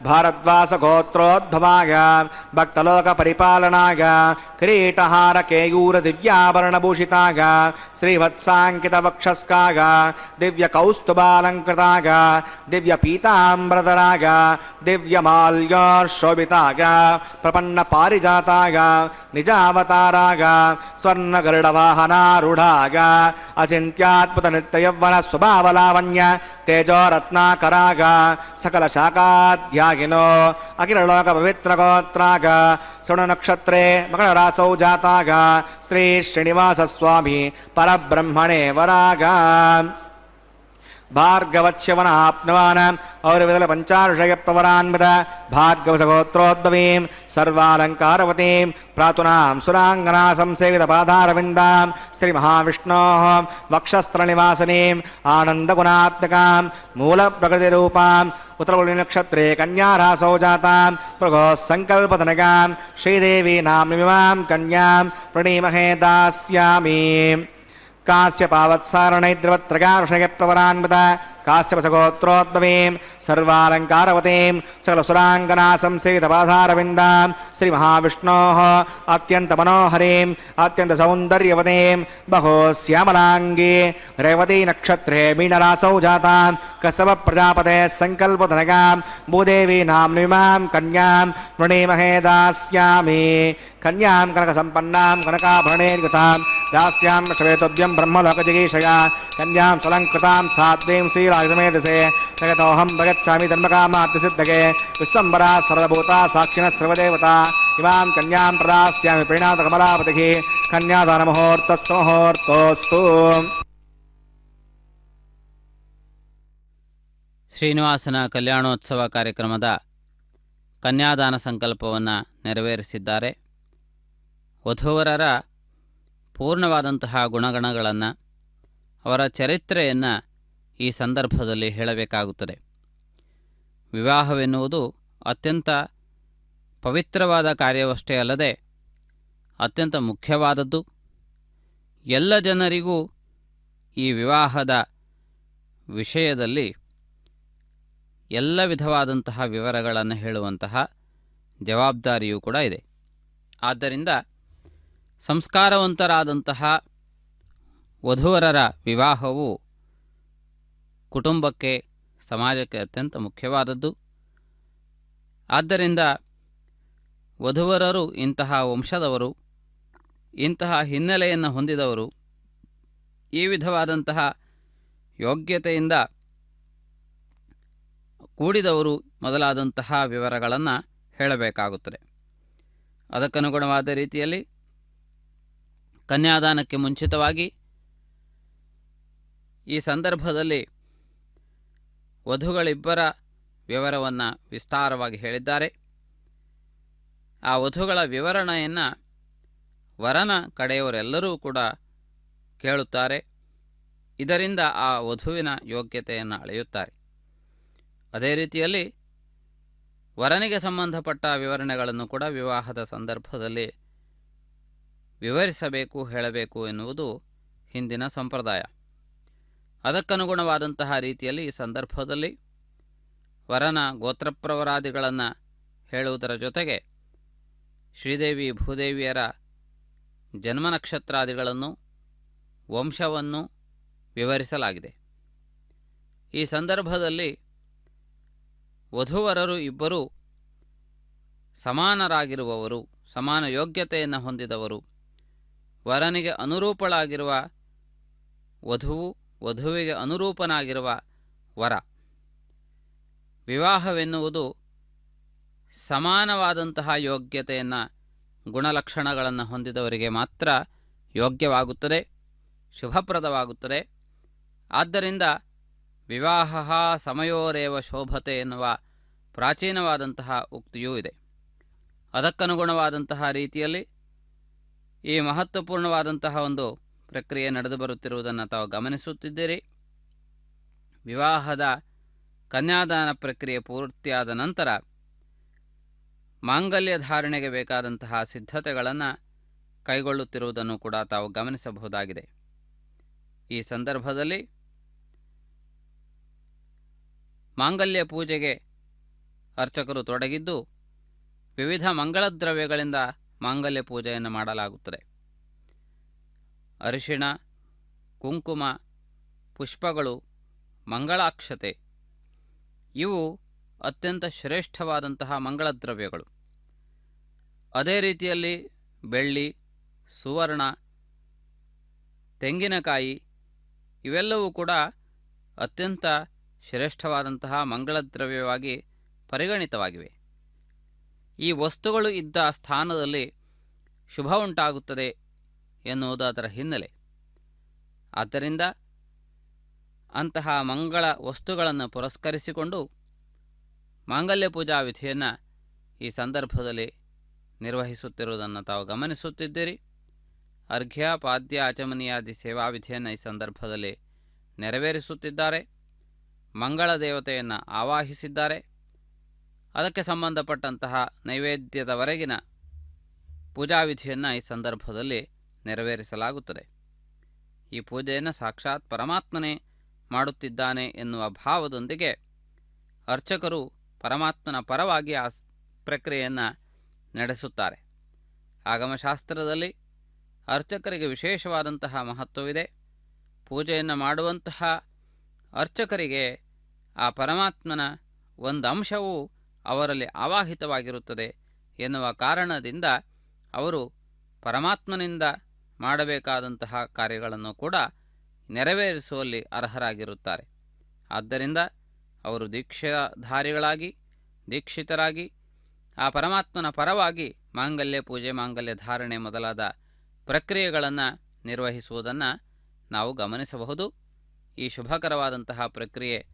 भारद्वासगोत्रोद्भवाय भक्तलोकपरिपालनाय किरीटहारकेयूरदिव्याभरणभूषिताय श्रीवत्साङ्कितवक्षस्काय दिव्यकौस्तुभालङ्कृताय दिव्यपीताम्बरधराय दिव्यमाल्योर्शोभिताय प्रपन्नपारिजाताय निजावताराय स्वर्णगरुडवाहनारूढाय अचिन्त्यात्मतनित्ययौवनस्वभाव लावण्य तेजो रत्नाकराग सकल शाकाध्यायिनो अखिलोक पवित्रगोत्राग श्रवणनक्षत्रे मकररासौ जाताग श्री श्रीनिवासस्वामी परब्रह्मणे वराग भार्गवच्यवनाप्नवान् औरविदल पञ्चाऋषयप्रवरान्वित भार्गवसगोत्रोद्भवीं सर्वालङ्कारवतीं प्रातुनां सुराङ्गना संसेवितपादारविन्दां श्रीमहाविष्णोः वक्षस्त्रनिवासिनीम् आनन्दगुणात्मकां मूलप्रकृतिरूपाम् उत्तरवलिनक्षत्रे कन्यारासौ जातां प्रभोः सङ्कल्पतनकां श्रीदेवी नाम्निमिमां कन्यां प्रणीमहे दास्यामि। काश्यपावत्सारणैद्रवत्रगाऋषयप्रवरान्वित काश्यपसगोत्रोद्भवीं सर्वालङ्कारवतीं सकलसुराङ्गना संसेवितपादारविन्दां श्रीमहाविष्णोः अत्यन्तमनोहरीं अत्यन्तसौन्दर्यवतीं बहोश्यामलाङ्गी रेवतीनक्षत्रे मीनरासौ जातां कश्यपप्रजापतेः सङ्कल्पधनकां भूदेवी नाम्निमां कन्यां प्रणीमहे दास्यामि। कन्यां कनकसम्पन्नां कनकाभरणैर्युतां दास्यां श्वेतोद्यं ब्रह्मलोकजिगीषया कन्यां स्वलङ्कृतां सात्वीं श्रीराजमेधसे जगतोऽहं प्रगच्छामि धर्मकामार्थसिद्धये विश्वम्बरा सर्वभूता साक्षिणः सर्वदेवता इमां कन्यां प्रदास्यामि प्रीणातकमलापतिः कन्यादानमुहूर्तस्य मुहूर्तोऽस्तु। ಶ್ರೀನಿವಾಸನ ಕಲ್ಯಾಣೋತ್ಸವ ಕಾರ್ಯಕ್ರಮದ ಕನ್ಯಾದಾನ ಸಂಕಲ್ಪವನ್ನು ನೆರವೇರಿಸಿದ್ದಾರೆ. ವಧೂವರರ ಪೂರ್ಣವಾದಂತಹ ಗುಣಗಣಗಳನ್ನು ಅವರ ಚರಿತ್ರೆಯನ್ನು ಈ ಸಂದರ್ಭದಲ್ಲಿ ಹೇಳಬೇಕಾಗುತ್ತದೆ. ವಿವಾಹವೆನ್ನುವುದು ಅತ್ಯಂತ ಪವಿತ್ರವಾದ ಕಾರ್ಯವಷ್ಟೇ ಅಲ್ಲದೆ ಅತ್ಯಂತ ಮುಖ್ಯವಾದದ್ದು. ಎಲ್ಲ ಜನರಿಗೂ ಈ ವಿವಾಹದ ವಿಷಯದಲ್ಲಿ ಎಲ್ಲ ವಿಧವಾದಂತಹ ವಿವರಗಳನ್ನು ಹೇಳುವಂತಹ ಜವಾಬ್ದಾರಿಯೂ ಕೂಡ ಇದೆ. ಆದ್ದರಿಂದ ಸಂಸ್ಕಾರವಂತರಾದಂತಹ ವಧೂವರರ ವಿವಾಹವು ಕುಟುಂಬಕ್ಕೆ ಸಮಾಜಕ್ಕೆ ಅತ್ಯಂತ ಮುಖ್ಯವಾದದ್ದು. ಆದ್ದರಿಂದ ವಧುವರರು ಇಂತಹ ವಂಶದವರು, ಇಂತಹ ಹಿನ್ನೆಲೆಯನ್ನು ಹೊಂದಿದವರು, ಈ ವಿಧವಾದಂತಹ ಯೋಗ್ಯತೆಯಿಂದ ಕೂಡಿದವರು ಮೊದಲಾದಂತಹ ವಿವರಗಳನ್ನು ಹೇಳಬೇಕಾಗುತ್ತದೆ. ಅದಕ್ಕನುಗುಣವಾದ ರೀತಿಯಲ್ಲಿ ಕನ್ಯಾದಾನಕ್ಕೆ ಮುಂಚಿತವಾಗಿ ಈ ಸಂದರ್ಭದಲ್ಲಿ ವಧುಗಳಿಬ್ಬರ ವಿವರವನ್ನು ವಿಸ್ತಾರವಾಗಿ ಹೇಳಿದ್ದಾರೆ. ಆ ವಧುಗಳ ವಿವರಣೆಯನ್ನು ವರನ ಕಡೆಯವರೆಲ್ಲರೂ ಕೂಡ ಕೇಳುತ್ತಾರೆ. ಇದರಿಂದ ಆ ವಧುವಿನ ಯೋಗ್ಯತೆಯನ್ನು ಅಳೆಯುತ್ತಾರೆ. ಅದೇ ರೀತಿಯಲ್ಲಿ ವರನಿಗೆ ಸಂಬಂಧಪಟ್ಟ ವಿವರಣೆಗಳನ್ನು ಕೂಡ ವಿವಾಹದ ಸಂದರ್ಭದಲ್ಲಿ ವಿವರಿಸಬೇಕು, ಹೇಳಬೇಕು ಎನ್ನುವುದು ಹಿಂದಿನ ಸಂಪ್ರದಾಯ. ಅದಕ್ಕನುಗುಣವಾದಂತಹ ರೀತಿಯಲ್ಲಿ ಈ ಸಂದರ್ಭದಲ್ಲಿ ವರನ ಗೋತ್ರಪ್ರವರಾದಿಗಳನ್ನು ಹೇಳುವುದರ ಜೊತೆಗೆ ಶ್ರೀದೇವಿ ಭೂದೇವಿಯರ ಜನ್ಮ ನಕ್ಷತ್ರಾದಿಗಳನ್ನು, ವಂಶವನ್ನು ವಿವರಿಸಲಾಗಿದೆ. ಈ ಸಂದರ್ಭದಲ್ಲಿ ವಧುವರರು ಇಬ್ಬರೂ ಸಮಾನರಾಗಿರುವವರು, ಸಮಾನ ಯೋಗ್ಯತೆಯನ್ನು ಹೊಂದಿದವರು. ವರನಿಗೆ ಅನುರೂಪಳಾಗಿರುವ ವಧುವು, ವಧುವಿಗೆ ಅನುರೂಪನಾಗಿರುವ ವರ. ವಿವಾಹವೆನ್ನುವುದು ಸಮಾನವಾದಂತಹ ಯೋಗ್ಯತೆಯನ್ನು, ಗುಣಲಕ್ಷಣಗಳನ್ನು ಹೊಂದಿದವರಿಗೆ ಮಾತ್ರ ಯೋಗ್ಯವಾಗುತ್ತದೆ, ಶುಭಪ್ರದವಾಗುತ್ತದೆ. ಆದ್ದರಿಂದ ವಿವಾಹ ಸಮಯೋರೇವ ಶೋಭತೆ ಎನ್ನುವ ಪ್ರಾಚೀನವಾದಂತಹ ಉಕ್ತಿಯೂ ಇದೆ. ಅದಕ್ಕನುಗುಣವಾದಂತಹ ರೀತಿಯಲ್ಲಿ ಈ ಮಹತ್ವಪೂರ್ಣವಾದಂತಹ ಒಂದು ಪ್ರಕ್ರಿಯೆ ನಡೆದು ಬರುತ್ತಿರುವುದನ್ನು ತಾವು ಗಮನಿಸುತ್ತಿದ್ದೀರಿ. ವಿವಾಹದ ಕನ್ಯಾದಾನ ಪ್ರಕ್ರಿಯೆ ಪೂರ್ತಿಯಾದ ನಂತರ ಮಾಂಗಲ್ಯ ಧಾರಣೆಗೆ ಬೇಕಾದಂತಹ ಸಿದ್ಧತೆಗಳನ್ನು ಕೈಗೊಳ್ಳುತ್ತಿರುವುದನ್ನು ಕೂಡ ತಾವು ಗಮನಿಸಬಹುದಾಗಿದೆ. ಈ ಸಂದರ್ಭದಲ್ಲಿ ಮಾಂಗಲ್ಯ ಪೂಜೆಗೆ ಅರ್ಚಕರು ತೊಡಗಿದ್ದು ವಿವಿಧ ಮಂಗಳ ದ್ರವ್ಯಗಳಿಂದ ಮಾಂಗಲ್ಯ ಪೂಜೆಯನ್ನು ಮಾಡಲಾಗುತ್ತದೆ. ಅರಿಶಿಣ, ಕುಂಕುಮ, ಪುಷ್ಪಗಳು, ಮಂಗಳಾಕ್ಷತೆ ಇವು ಅತ್ಯಂತ ಶ್ರೇಷ್ಠವಾದಂತಹ ಮಂಗಳ ದ್ರವ್ಯಗಳು. ಅದೇ ರೀತಿಯಲ್ಲಿ ಬೆಳ್ಳಿ, ಸುವರ್ಣ, ತೆಂಗಿನಕಾಯಿ ಇವೆಲ್ಲವೂ ಕೂಡ ಅತ್ಯಂತ ಶ್ರೇಷ್ಠವಾದಂತಹ ಮಂಗಳ ದ್ರವ್ಯವಾಗಿ ಪರಿಗಣಿತವಾಗಿವೆ. ಈ ವಸ್ತುಗಳು ಇದ್ದ ಸ್ಥಾನದಲ್ಲಿ ಶುಭ ಉಂಟಾಗುತ್ತದೆ ಎನ್ನುವುದು ಅದರ ಹಿನ್ನೆಲೆ. ಆದ್ದರಿಂದ ಅಂತಹ ಮಂಗಳ ವಸ್ತುಗಳನ್ನು ಪುರಸ್ಕರಿಸಿಕೊಂಡು ಮಾಂಗಲ್ಯ ಪೂಜಾ ವಿಧಿಯನ್ನು ಈ ಸಂದರ್ಭದಲ್ಲಿ ನಿರ್ವಹಿಸುತ್ತಿರುವುದನ್ನು ತಾವು ಗಮನಿಸುತ್ತಿದ್ದೀರಿ. ಅರ್ಘ್ಯ, ಪಾದ್ಯ, ಆಚಮನೀಯಾದಿ ಸೇವಾ ವಿಧಿಯನ್ನು ಈ ಸಂದರ್ಭದಲ್ಲಿ ನೆರವೇರಿಸುತ್ತಿದ್ದಾರೆ. ಮಂಗಳ ದೇವತೆಯನ್ನು ಆವಾಹಿಸಿದ್ದಾರೆ. ಅದಕ್ಕೆ ಸಂಬಂಧಪಟ್ಟಂತಹ ನೈವೇದ್ಯದವರೆಗಿನ ಪೂಜಾ ವಿಧಿಯನ್ನು ಈ ಸಂದರ್ಭದಲ್ಲಿ ನೆರವೇರಿಸಲಾಗುತ್ತದೆ. ಈ ಪೂಜೆಯನ್ನು ಸಾಕ್ಷಾತ್ ಪರಮಾತ್ಮನೇ ಮಾಡುತ್ತಿದ್ದಾನೆ ಎನ್ನುವ ಭಾವದೊಂದಿಗೆ ಅರ್ಚಕರು ಪರಮಾತ್ಮನ ಪರವಾಗಿ ಆ ಪ್ರಕ್ರಿಯೆಯನ್ನು ನಡೆಸುತ್ತಾರೆ. ಆಗಮಶಾಸ್ತ್ರದಲ್ಲಿ ಅರ್ಚಕರಿಗೆ ವಿಶೇಷವಾದಂತಹ ಮಹತ್ವವಿದೆ. ಪೂಜೆಯನ್ನು ಮಾಡುವಂತಹ ಅರ್ಚಕರಿಗೆ ಆ ಪರಮಾತ್ಮನ ಒಂದು ಅಂಶವೂ ಅವರಲ್ಲಿ ಆವಾಹಿತವಾಗಿರುತ್ತದೆ ಎನ್ನುವ ಕಾರಣದಿಂದ ಅವರು ಪರಮಾತ್ಮನಿಂದ ಮಾಡಬೇಕಾದಂತಹ ಕಾರ್ಯಗಳನ್ನು ಕೂಡ ನೆರವೇರಿಸುವಲ್ಲಿ ಅರ್ಹರಾಗಿರುತ್ತಾರೆ. ಆದ್ದರಿಂದ ಅವರು ದೀಕ್ಷಾಧಾರಿಗಳಾಗಿ, ದೀಕ್ಷಿತರಾಗಿ ಆ ಪರಮಾತ್ಮನ ಪರವಾಗಿ ಮಾಂಗಲ್ಯ ಪೂಜೆ, ಮಾಂಗಲ್ಯ ಧಾರಣೆ ಮೊದಲಾದ ಪ್ರಕ್ರಿಯೆಗಳನ್ನು ನಿರ್ವಹಿಸುವುದನ್ನು ನಾವು ಗಮನಿಸಬಹುದು. ಈ ಶುಭಕರವಾದಂತಹ ಪ್ರಕ್ರಿಯೆ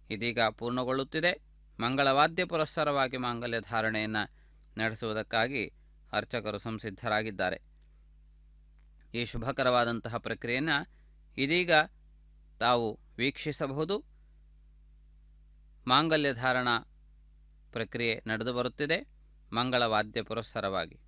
ಇದೀಗ ಪೂರ್ಣಗೊಳ್ಳುತ್ತಿದೆ. ಮಂಗಳವಾದ್ಯ ಪುರಸ್ಸರವಾಗಿ ಮಾಂಗಲ್ಯ ಧಾರಣೆಯನ್ನು ನಡೆಸುವುದಕ್ಕಾಗಿ ಅರ್ಚಕರು ಸಂಸಿದ್ಧರಾಗಿದ್ದಾರೆ. ಈ ಶುಭಕರವಾದಂತಹ ಪ್ರಕ್ರಿಯೆಯನ್ನು ಇದೀಗ ತಾವು ವೀಕ್ಷಿಸಬಹುದು. ಮಾಂಗಲ್ಯ ಧಾರಣಾ ಪ್ರಕ್ರಿಯೆ ನಡೆದು ಬರುತ್ತಿದೆ ಮಂಗಳವಾದ್ಯ ಪುರಸ್ಸರವಾಗಿ.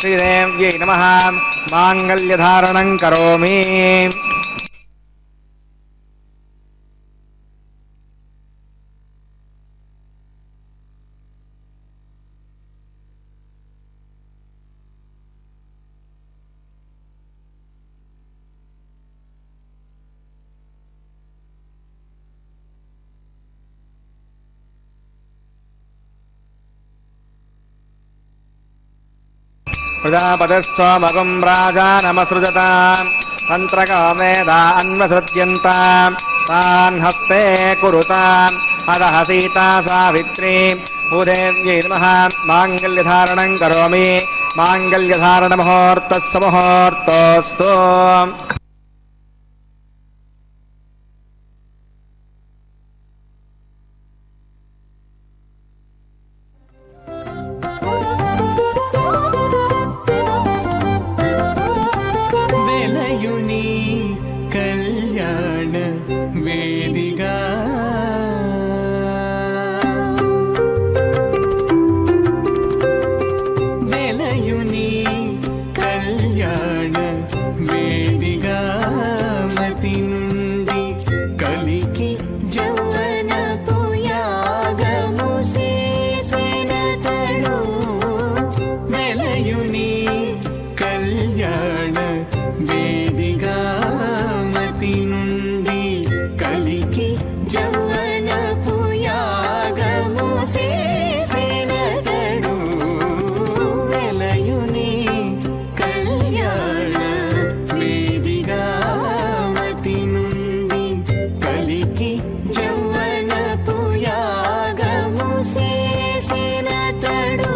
ಶ್ರೀದೇವ್ಯೈ ನಮಃ. ಮಾಂಗಲ್ಯಧಾರಣಂ ಕರೋಮಿ. ಪ್ರಜಾಪತಿಸ್ವಮಗುಂ ರಾಜಾನಮಸೃಜತಾಂ ತಂತ್ರಕಾಮೇಧಾ ಅನ್ವಸೃಜ್ಯಂತಾಂ ತಾನ್ ಹಸ್ತೆ ಕುರುತಾಂ ಅದಃ ಸೀತಾ ಸಾವಿತ್ರೀ ಭೂದೇವ್ಯೈ ನಮಃ. ಮಾಂಗಲ್ಯಧಾರಣಂ ಕರೋಮಿ. ಮಾಂಗಲ್ಯಧಾರಣ ಮುಹೂರ್ತಸ್ಸ ಮುಹೂರ್ತೋಸ್ತು. నుండి కలికి జౌవనపు యాగము చేసినతడు వెలయుని కళ్యాణ వేదిగా మతి నుండి కలికి జౌవనపు యాగము చేసినతడు వెలయుని కళ్యాణ వేదిగా మతి నుండి కలికి జౌవనపు యాగము చేసినతడు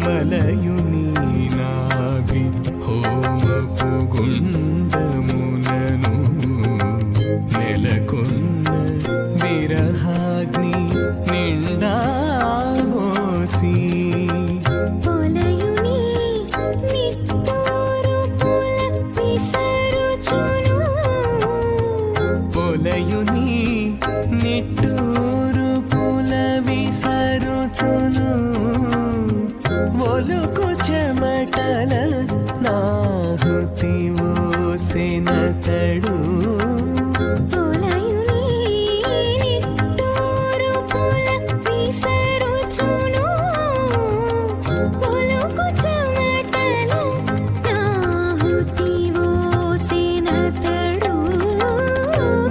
మలయుని నాభి హోమపు గుండమునను నెలకొన్న విరహాగ్ని నిండా మోసి పొలయుని నిట్టూరు పుల విసరుచును ఒలుకు చెమటల నాహుతి ఓసెనతడు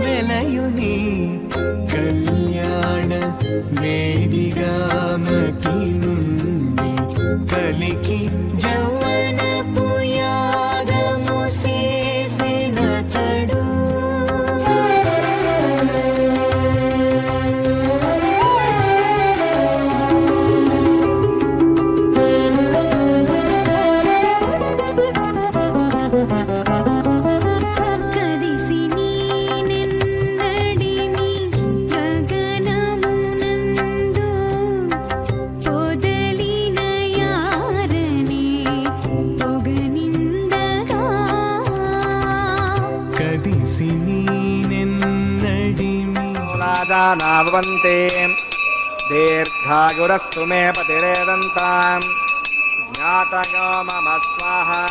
వెలయుని కళ్యాణ వేదిగా మతి నుండి కలికి జౌవనపు యాగము చేసినతడు కదిసి నీనెన్నడిమి మూలాజానాభవంతే దీర్ఘాయురస్తు మే పతిరేదంతాం జ్ఞాతయో మమ స్వాహా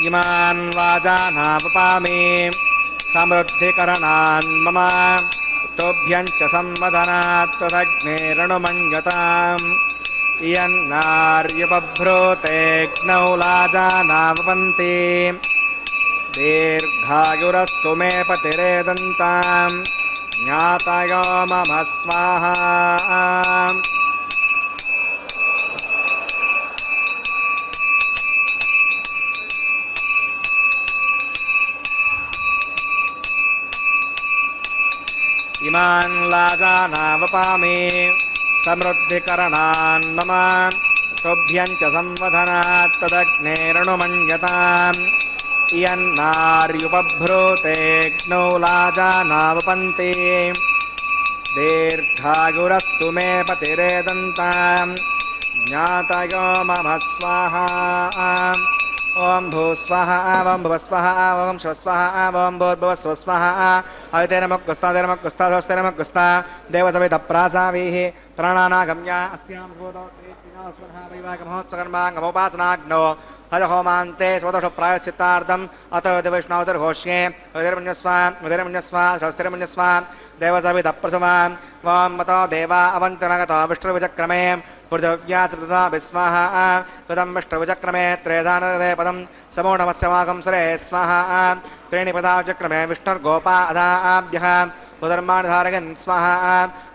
ఇమాన్ వాజానాపపామి సమృద్ధికరణాన్ మమ తోభ్యం చ సంవదనాత్ తదగ్నేరణుమన్యతాం ఇయన్నార్యుపభ్రూతేగ్నౌ లాజానావపంతి దీర్ఘాయురస్తు మే పతిరేదంతాం జ్ఞాతయో మమ స్వాహా ఇమాన్ లాజానావపామి సమృద్ధికరణాన్ మమ తోభ్యం చ సంవదనాత్ తదగ్నేరణుమన్యతాం ఇయన్నార్యుపభ్రూతేగ్నౌ లాజానావపంతి దీర్ఘాయురస్తు మే పతిరేదంతాం జ్ఞాతయో మమ స్వాహా ఓం భూస్వః ఓం భువస్వః ఓం శివస్వః ఓం భూర్భువస్వస్వః అవితేనమగ్గుస్తాదేనమగ్గుస్తాదోస్తేనమగ్గుస్తా దేవసవిత ప్రాసావీః ప్రాణానాగమ్య అస్యాం భూతో శ్రీశ్రీనాస్వధావైవాగమహోత్సకర్మాంగమోపాసనాగ్నో హోమాంతే స్వదోష ప్రాయశ్చిత్తార్థం అత విష్ణుర్ఘోష్యే ఉదయమన్యస్వ స్వస్తిరమన్యస్వ దేవసవిత ప్రసవా ఓం మతో దేవా అవంతనగత విష్ణువిచక్రమే పృథివ్యాతృతా విస్వాహ కృతం విష్ణువిచక్రమే త్రేధానదే పదం సమూఢమస్యమాగం సరే స్వాహ త్రీణి పదాచక్రమే విష్ణుర్గోపా అధాభ్యః ఉదర్మాణి ధారయన్ స్వాహ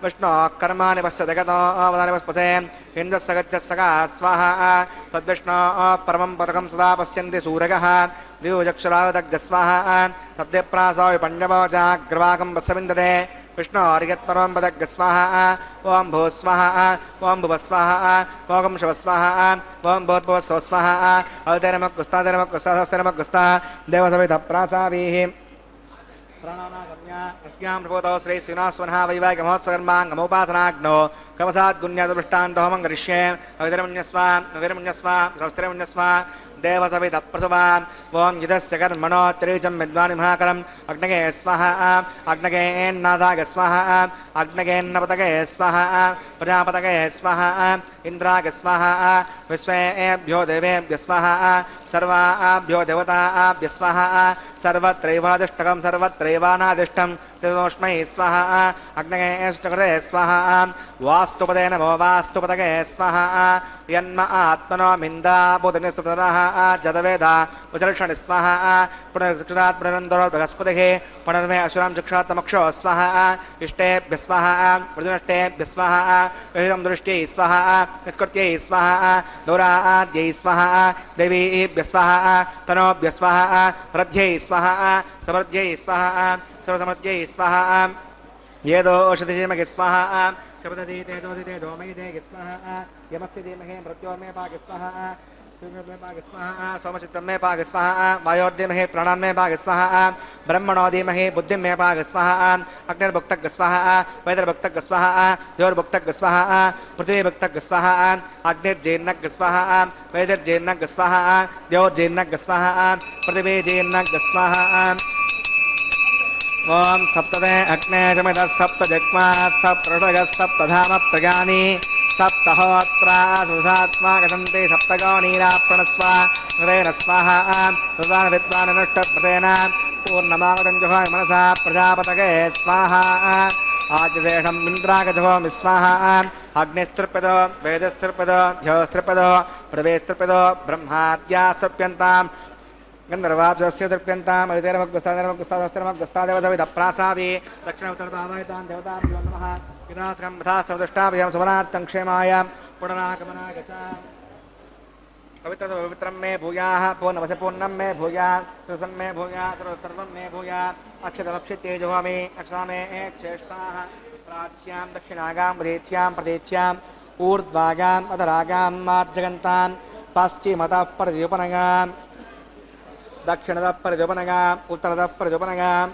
విష్ణు కర్మాణి పశ్యతి గతో అవధాని పశ్పసే ఇంద్రస్య గచ్చస్సగా స్వాహ తద్విష్ణు పరమం పదకం సదా పశ్యంతి సూరయః ద్విజక్షరావదగ్గ స్వాహ సద్యప్రాసో విపణ్యవోజాగ్రవాకం పశ్యవిందతే विष्णोर्यत्परं पदग् स्वाहा ॐ भूः स्वाहा ॐ भुवः स्वाहा ॐ शिवः स्वाहा ॐ भूर्भुवः स्वाहा अवतरमकुस्तादरमकुस्तादरमकुस्ता देवसविधः प्रासावीः प्राणानागम्या अस्यां प्रभूतो श्री श्रीनिवासवनः वैवाहिकमहोत्सवकर्माङ्गमोपासनाग्नो कवसाद्गुण्यादृष्टान्तहोमं करिष्ये अवितरमन्यस्व अविरमन्यस्व श्रवस्तिरमन्यस्व देवसविधः प्रसवा ॐ युधस्य कर्मणो त्रिविजं विद्वान् महाकरम् अग्नगे स्वाहा अग्नगेन्नादाय स्वाहा अग्नगेन्नपतगे स्वाहा प्रजापतगे स्वाहा इन्द्राय स्वाहा विश्वेभ्यो देवेभ्य स्वाहा सर्वाभ्यो देवताभ्य स्वाहा सर्वत्रैवादिष्टकं सर्वत्रैवानादिष्टं तदोष्मै स्वाहा अग्नगेष्टकृते स्वाहा वास्तुपदे नमो वास्तुपतगे स्वाहा यन्म आत्मनो मिन्दा बुधनिस्तुतरः जदवेदा उचर्षणि स्वाहा पुनर्शिक्षात् पुनरन्दरो बृहस्पतिः पुनर्मे असुरां शिक्षात्तमक्षो स्वाहा इष्टेभ्य स्वाहा प्रतिनष्टेभ्य स्वाहा विहितं दृष्ट्यै स्वाहा निष्कृत्यै स्वाहा दौराद्यै स्वाहा देवीभ्य स्वाहा तनोभ्य स्वाहा प्रध्यै स्वाहा समृद्ध्यै स्वाहा सर्वसमृद्ध्यै स्वाहा येदो औषधिमगे स्वाहा शब्दसी तेजोसी तेजो मयि देहि स्वाहा यमस्य धीमहि मृत्योर्मे पाहि स्वाहा मे पाहि स्वाहा सोमचित्तं मे पाहि स्वाहा वायोर्धीमहि प्राणान्मे पाहि स्वाहा ब्रह्मणो धीमहि बुद्धिं मे पाहि स्वाहा अग्निर्भुक्तग स्वाहा वैदर्भुक्तग स्वाहा योर्भुक्तग स्वाहा पृथ्वीभुक्तग स्वाहा अग्निर्जीर्णग स्वाहा वैदर्जीर्णग स्वाहा द्योर्जीर्णग स्वाहा पृथिवीजीर्णग स्वाहा ओम सप्तदे अग्ने जमिद सप्त जग्मा सप्तग सप्तधाम प्रगानि सप्तहोत्रा सुधात्मा गतन्ते सप्तगौनीरा प्रणस्व हृदयेन स्वाहा सुधान विद्वान् अनुष्टप्रतेन पूर्णमागतं जुहोमि मनसा प्रजापतये स्वाहा आद्यशेषम् इन्द्रागजो स्वाहा अग्निस्त्रिपदो वेदस्त्रिपदो ध्योस्त्रिपदो पृथिवीस्त्रिपदो ब्रह्माद्यास्तृप्यन्ताम् गन्धर्वाब्जस्य तृप्यन्ताम् अरितेरमग्गस्तादेवसविधः प्रासावि दक्षिणोत्तरतावायतां देवताभ्यो नमः विनाशकं तथास्तवदुष्टाभ्यां सुमनार्थं क्षेमाय पुनरागमनाय च पवित्रं मे भूयाः पूर्णवसे पूर्णं मे भूयाः सुसन् मे भूयाः सर्वं मे भूयाः अक्षतमक्षित्ये जुहोमि अक्षता मे चेष्टाः प्राच्यां दक्षिणागां उदेच्यां प्रदेच्याम् ऊर्ध्वागाम् अधरागां मार्जगन्तां पश्चिमतः प्रतिपनगाम् दक्षिणतः परिजोपनगाम् उत्तरतः परिजोपनगाम्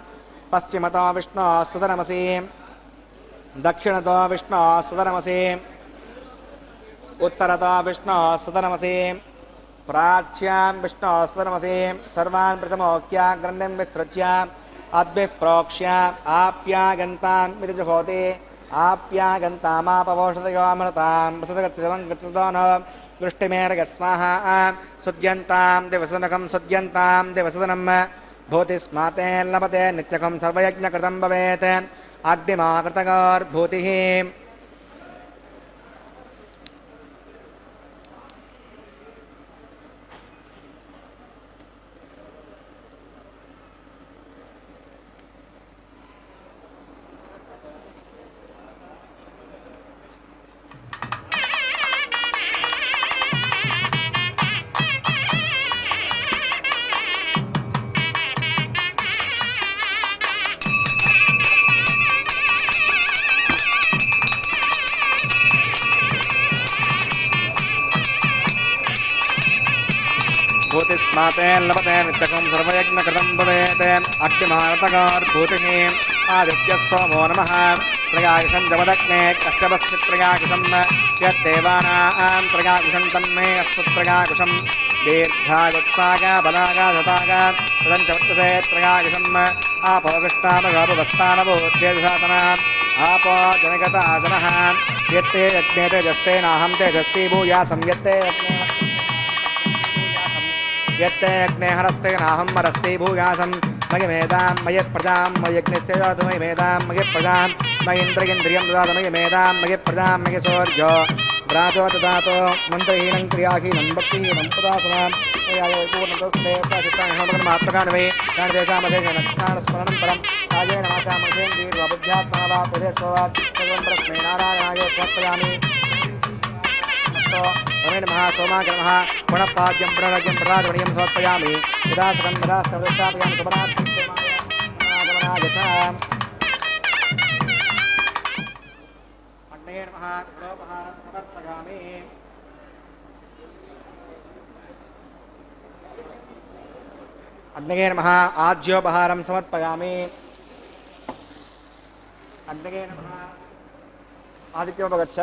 पश्चिमतः विष्णोः सुतनमसि दक्षिणतः विष्णोः सुतनमसि उत्तरतः विष्णोः सुतनमसि प्राच्यां विष्णोः सुतनमसि सर्वान् प्रथमोक्याग्रन्थिं विसृज्य अद्भिः प्रोक्ष्य आप्यागन्तां विदुजुहोति आप्यागन्तामापवोषधयोऽमृतां प्रसदगच्छितं गच्छतो न दृष्टिमेरग स्वाहा सुद्यन्तां दिवसनकं सुद्यन्तां दिवसदनं भूतिस्माते लभते नित्यकं सर्वयज्ञकृतं भवेत् अग्निमाकृतगोर्भूतिः भूतिस्माते लभते नित्यकं सर्वयज्ञकृतं भवेत् अग्निमाकृतगोर्भूतिः आदित्यः सोमो नमः प्रगायुषं जमदग्ने कश्यपस्य प्रगायुषं यद्देवानां प्रगायुषं तन्मे अस्मत्प्रगायुषं दीर्घायुक्तागा बलागा धतागा तदञ्चवर्तसे प्रगायुषम् आपोविष्टामगोपवस्तानवोद्येदसातनाम् आपो जनगता जनः यत्ते यज्ञे तेजस्तेनाहं तेजस्वी भूयासं यत्ते यत्ते अग्ने हरस्ते नाहं हरस्यै भूयासं मयि मेधां मयि प्रजां मयि यज्ञस्य ददातु मयि मेधां मयि प्रजां मयि इन्द्रियं ददातु मयि मेधां मयि प्रजां मयि सूर्यो व्राजो ददातु मन्त्रहीनं क्रियाहीनं भक्तिहीनं पुदासनां पूर्णतस्तेमात्मकान्वै स्मरणं परं कायेन वाचा मनसेन्द्रियैर्वा बुद्ध्यात्मना वा प्रदेशोवात् सर्वं परस्मै नारायणाय समर्पयामि रमे नमः सोमाय नमः पुनःपाद्यं पुनराज्यं प्रराजमणीयं समर्पयामि यदा सकं यदा सर्वदापयामि समनार्थं नमः गृहोपहारं समर्पयामि अग्नये नमः आज्योपहारं समर्पयामि अग्नये नमः आदित्योपगच्छ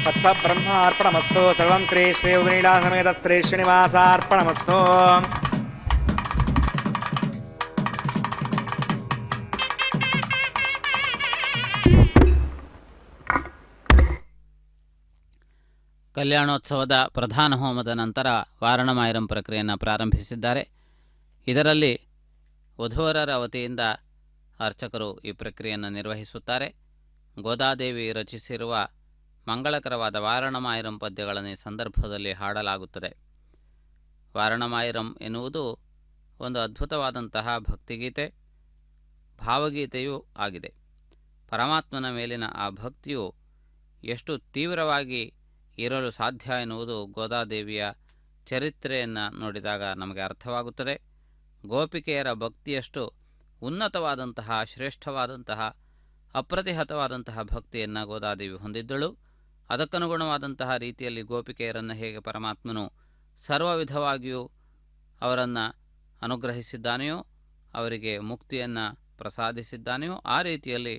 तत्स ब्रह्मार्पणमस्तु सर्वं श्री श्री उदनीला समेत श्री श्रीनिवासार्पणमस्तु ಕಲ್ಯಾಣೋತ್ಸವದ ಪ್ರಧಾನ ಹೋಮದ ನಂತರ ವಾರಣಮಾಯಿರಂ ಪ್ರಕ್ರಿಯೆಯನ್ನು ಪ್ರಾರಂಭಿಸಿದ್ದಾರೆ. ಇದರಲ್ಲಿ ವಧೂವರರ ವತಿಯಿಂದ ಅರ್ಚಕರು ಈ ಪ್ರಕ್ರಿಯೆಯನ್ನು ನಿರ್ವಹಿಸುತ್ತಾರೆ. ಗೋದಾದೇವಿ ರಚಿಸಿರುವ ಮಂಗಳಕರವಾದ ವಾರಣಮಾಯಿರಂ ಪದ್ಯಗಳನ್ನು ಈ ಸಂದರ್ಭದಲ್ಲಿ ಹಾಡಲಾಗುತ್ತದೆ. ವಾರಣಮಾಯಿರಂ ಎನ್ನುವುದು ಒಂದು ಅದ್ಭುತವಾದಂತಹ ಭಕ್ತಿಗೀತೆ, ಭಾವಗೀತೆಯೂ ಆಗಿದೆ. ಪರಮಾತ್ಮನ ಮೇಲಿನ ಆ ಭಕ್ತಿಯು ಎಷ್ಟು ತೀವ್ರವಾಗಿ ಇರಲು ಸಾಧ್ಯ ಎನ್ನುವುದು ಗೋದಾದೇವಿಯ ಚರಿತ್ರೆಯನ್ನು ನೋಡಿದಾಗ ನಮಗೆ ಅರ್ಥವಾಗುತ್ತದೆ. ಗೋಪಿಕೆಯರ ಭಕ್ತಿಯಷ್ಟು ಉನ್ನತವಾದಂತಹ, ಶ್ರೇಷ್ಠವಾದಂತಹ, ಅಪ್ರತಿಹತವಾದಂತಹ ಭಕ್ತಿಯನ್ನು ಗೋದಾದೇವಿ ಹೊಂದಿದ್ದಳು. ಅದಕ್ಕನುಗುಣವಾದಂತಹ ರೀತಿಯಲ್ಲಿ ಗೋಪಿಕೆಯರನ್ನು ಹೇಗೆ ಪರಮಾತ್ಮನು ಸರ್ವ ವಿಧವಾಗಿಯೂ ಅವರನ್ನು ಅನುಗ್ರಹಿಸಿದ್ದಾನೆಯೋ, ಅವರಿಗೆ ಮುಕ್ತಿಯನ್ನು ಪ್ರಸಾದಿಸಿದ್ದಾನೆಯೋ, ಆ ರೀತಿಯಲ್ಲಿ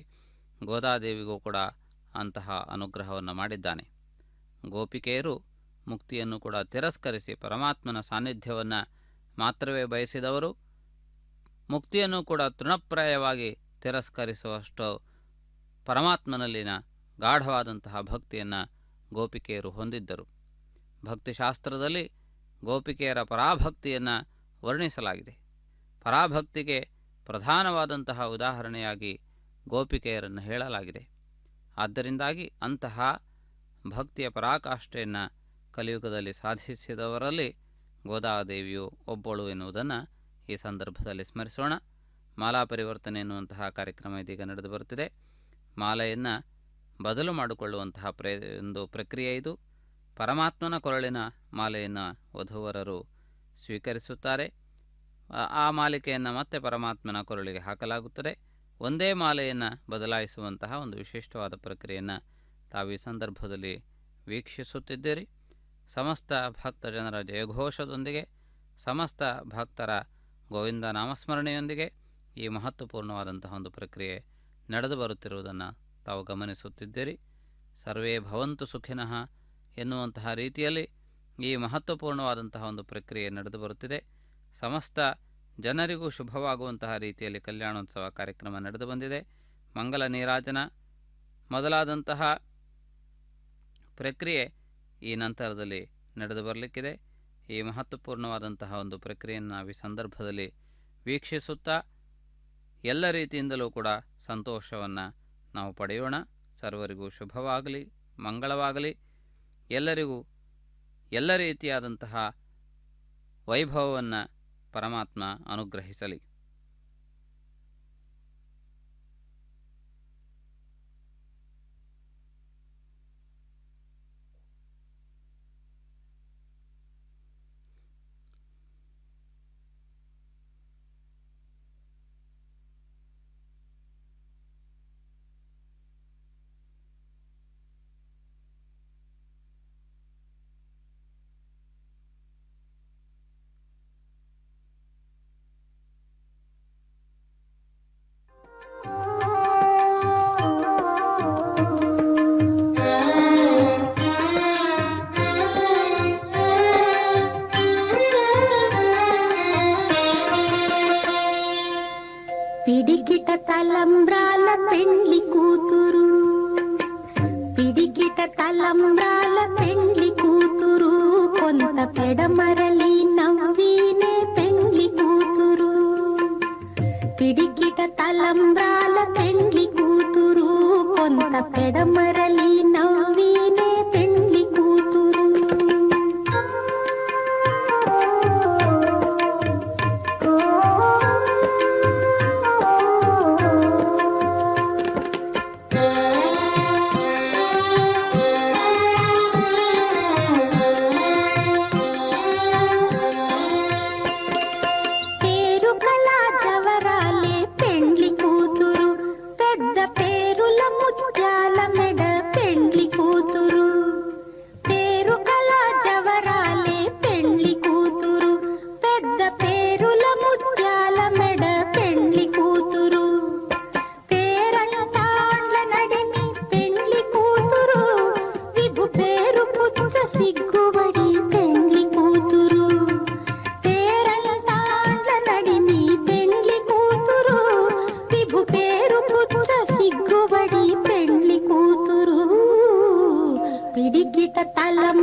ಗೋದಾದೇವಿಗೂ ಕೂಡ ಅಂತಹ ಅನುಗ್ರಹವನ್ನು ಮಾಡಿದ್ದಾನೆ. ಗೋಪಿಕೆಯರು ಮುಕ್ತಿಯನ್ನು ಕೂಡ ತಿರಸ್ಕರಿಸಿ ಪರಮಾತ್ಮನ ಸಾನ್ನಿಧ್ಯವನ್ನು ಮಾತ್ರವೇ ಬಯಸಿದವರು. ಮುಕ್ತಿಯನ್ನು ಕೂಡ ತೃಣಪ್ರಾಯವಾಗಿ ತಿರಸ್ಕರಿಸುವಷ್ಟು ಪರಮಾತ್ಮನಲ್ಲಿನ ಗಾಢವಾದಂತಹ ಭಕ್ತಿಯನ್ನು ಗೋಪಿಕೆಯರು ಹೊಂದಿದ್ದರು. ಭಕ್ತಿಶಾಸ್ತ್ರದಲ್ಲಿ ಗೋಪಿಕೆಯರ ಪರಾಭಕ್ತಿಯನ್ನು ವರ್ಣಿಸಲಾಗಿದೆ. ಪರಾಭಕ್ತಿಗೆ ಪ್ರಧಾನವಾದಂತಹ ಉದಾಹರಣೆಯಾಗಿ ಗೋಪಿಕೆಯರನ್ನು ಹೇಳಲಾಗಿದೆ. ಆದ್ದರಿಂದಾಗಿ ಅಂತಹ ಭಕ್ತಿಯ ಪರಾಕಾಷ್ಠೆಯನ್ನು ಕಲಿಯುಗದಲ್ಲಿ ಸಾಧಿಸಿದವರಲ್ಲಿ ಗೋದಾದೇವಿಯು ಒಬ್ಬಳು ಎನ್ನುವುದನ್ನು ಈ ಸಂದರ್ಭದಲ್ಲಿ ಸ್ಮರಿಸೋಣ. ಮಾಲಾ ಪರಿವರ್ತನೆ ಎನ್ನುವಂತಹ ಕಾರ್ಯಕ್ರಮ ಇದೀಗ ನಡೆದು ಬರುತ್ತಿದೆ. ಮಾಲೆಯನ್ನು ಬದಲು ಮಾಡಿಕೊಳ್ಳುವಂತಹ ಒಂದು ಪ್ರಕ್ರಿಯೆ ಇದು. ಪರಮಾತ್ಮನ ಕೊರಳಿನ ಮಾಲೆಯನ್ನು ವಧೂವರರು ಸ್ವೀಕರಿಸುತ್ತಾರೆ. ಆ ಮಾಲಿಕೆಯನ್ನು ಮತ್ತೆ ಪರಮಾತ್ಮನ ಕೊರಳಿಗೆ ಹಾಕಲಾಗುತ್ತದೆ. ಒಂದೇ ಮಾಲೆಯನ್ನು ಬದಲಾಯಿಸುವಂತಹ ಒಂದು ವಿಶಿಷ್ಟವಾದ ಪ್ರಕ್ರಿಯೆಯನ್ನು ತಾವು ಈ ಸಂದರ್ಭದಲ್ಲಿ ವೀಕ್ಷಿಸುತ್ತಿದ್ದೀರಿ. ಸಮಸ್ತ ಭಕ್ತ ಜನರ ಜಯಘೋಷದೊಂದಿಗೆ, ಸಮಸ್ತ ಭಕ್ತರ ಗೋವಿಂದ ನಾಮಸ್ಮರಣೆಯೊಂದಿಗೆ ಈ ಮಹತ್ವಪೂರ್ಣವಾದಂತಹ ಒಂದು ಪ್ರಕ್ರಿಯೆ ನಡೆದು ಬರುತ್ತಿರುವುದನ್ನು ತಾವು ಗಮನಿಸುತ್ತಿದ್ದೀರಿ. ಸರ್ವೇ ಭವಂತು ಸುಖಿನಃ ಎನ್ನುವಂತಹ ರೀತಿಯಲ್ಲಿ ಈ ಮಹತ್ವಪೂರ್ಣವಾದಂತಹ ಒಂದು ಪ್ರಕ್ರಿಯೆ ನಡೆದು ಬರುತ್ತಿದೆ. ಸಮಸ್ತ ಜನರಿಗೂ ಶುಭವಾಗುವಂತಹ ರೀತಿಯಲ್ಲಿ ಕಲ್ಯಾಣೋತ್ಸವ ಕಾರ್ಯಕ್ರಮ ನಡೆದು ಬಂದಿದೆ. ಮಂಗಲ ನೀರಾಜನ ಮೊದಲಾದಂತಹ ಪ್ರಕ್ರಿಯೆ ಈ ನಂತರದಲ್ಲಿ ನಡೆದು ಬರಲಿಕ್ಕಿದೆ. ಈ ಮಹತ್ವಪೂರ್ಣವಾದಂತಹ ಒಂದು ಪ್ರಕ್ರಿಯೆಯನ್ನು ನಾವು ಈ ಸಂದರ್ಭದಲ್ಲಿ ವೀಕ್ಷಿಸುತ್ತಾ ಎಲ್ಲ ರೀತಿಯಿಂದಲೂ ಕೂಡ ಸಂತೋಷವನ್ನು ನಾವು ಪಡೆಯೋಣ. ಸರ್ವರಿಗೂ ಶುಭವಾಗಲಿ, ಮಂಗಳವಾಗಲಿ. ಎಲ್ಲರಿಗೂ ಎಲ್ಲ ರೀತಿಯಾದಂತಹ ವೈಭವವನ್ನು ಪರಮಾತ್ಮ ಅನುಗ್ರಹಿಸಲಿ. పిడికిట తలంబ్రాల పెండ్లి కూతురు, పిడికిట తలంబ్రాల పెండ్లి కూతురు, కొంత పెడమరలి నవ్వీనే పెండ్లి కూతురు. పిడికిట తలంబ్రాల పెండ్లి కూతురు, కొంత పెడమరలి నవ్వినే పెండ్లి కూతురు. పేరు కళా జవరాలే పెండ్లి కూతురు, పెద్ద పేరుల ముత్యాల మెడ పెండ్లి కూతురు. పేరు కళా జవరాలే పెండ్లి కూతురు, పెద్ద పేరుల ముత్యాల మెడ పెండ్లి కూతురు. పేరంటాండ్ల నడిమి పెండ్లి కూతురు, విభు పేరు పుచ్చ సిగ్గుబడి పెండ్లి కూతురు. పేరంటాండ్ల నడిమి పెండ్లి కూతురు, విభు పేరు పుచ్చ సిగ్గుబడి పెండ్లి కూతురు. పిడికిట తలం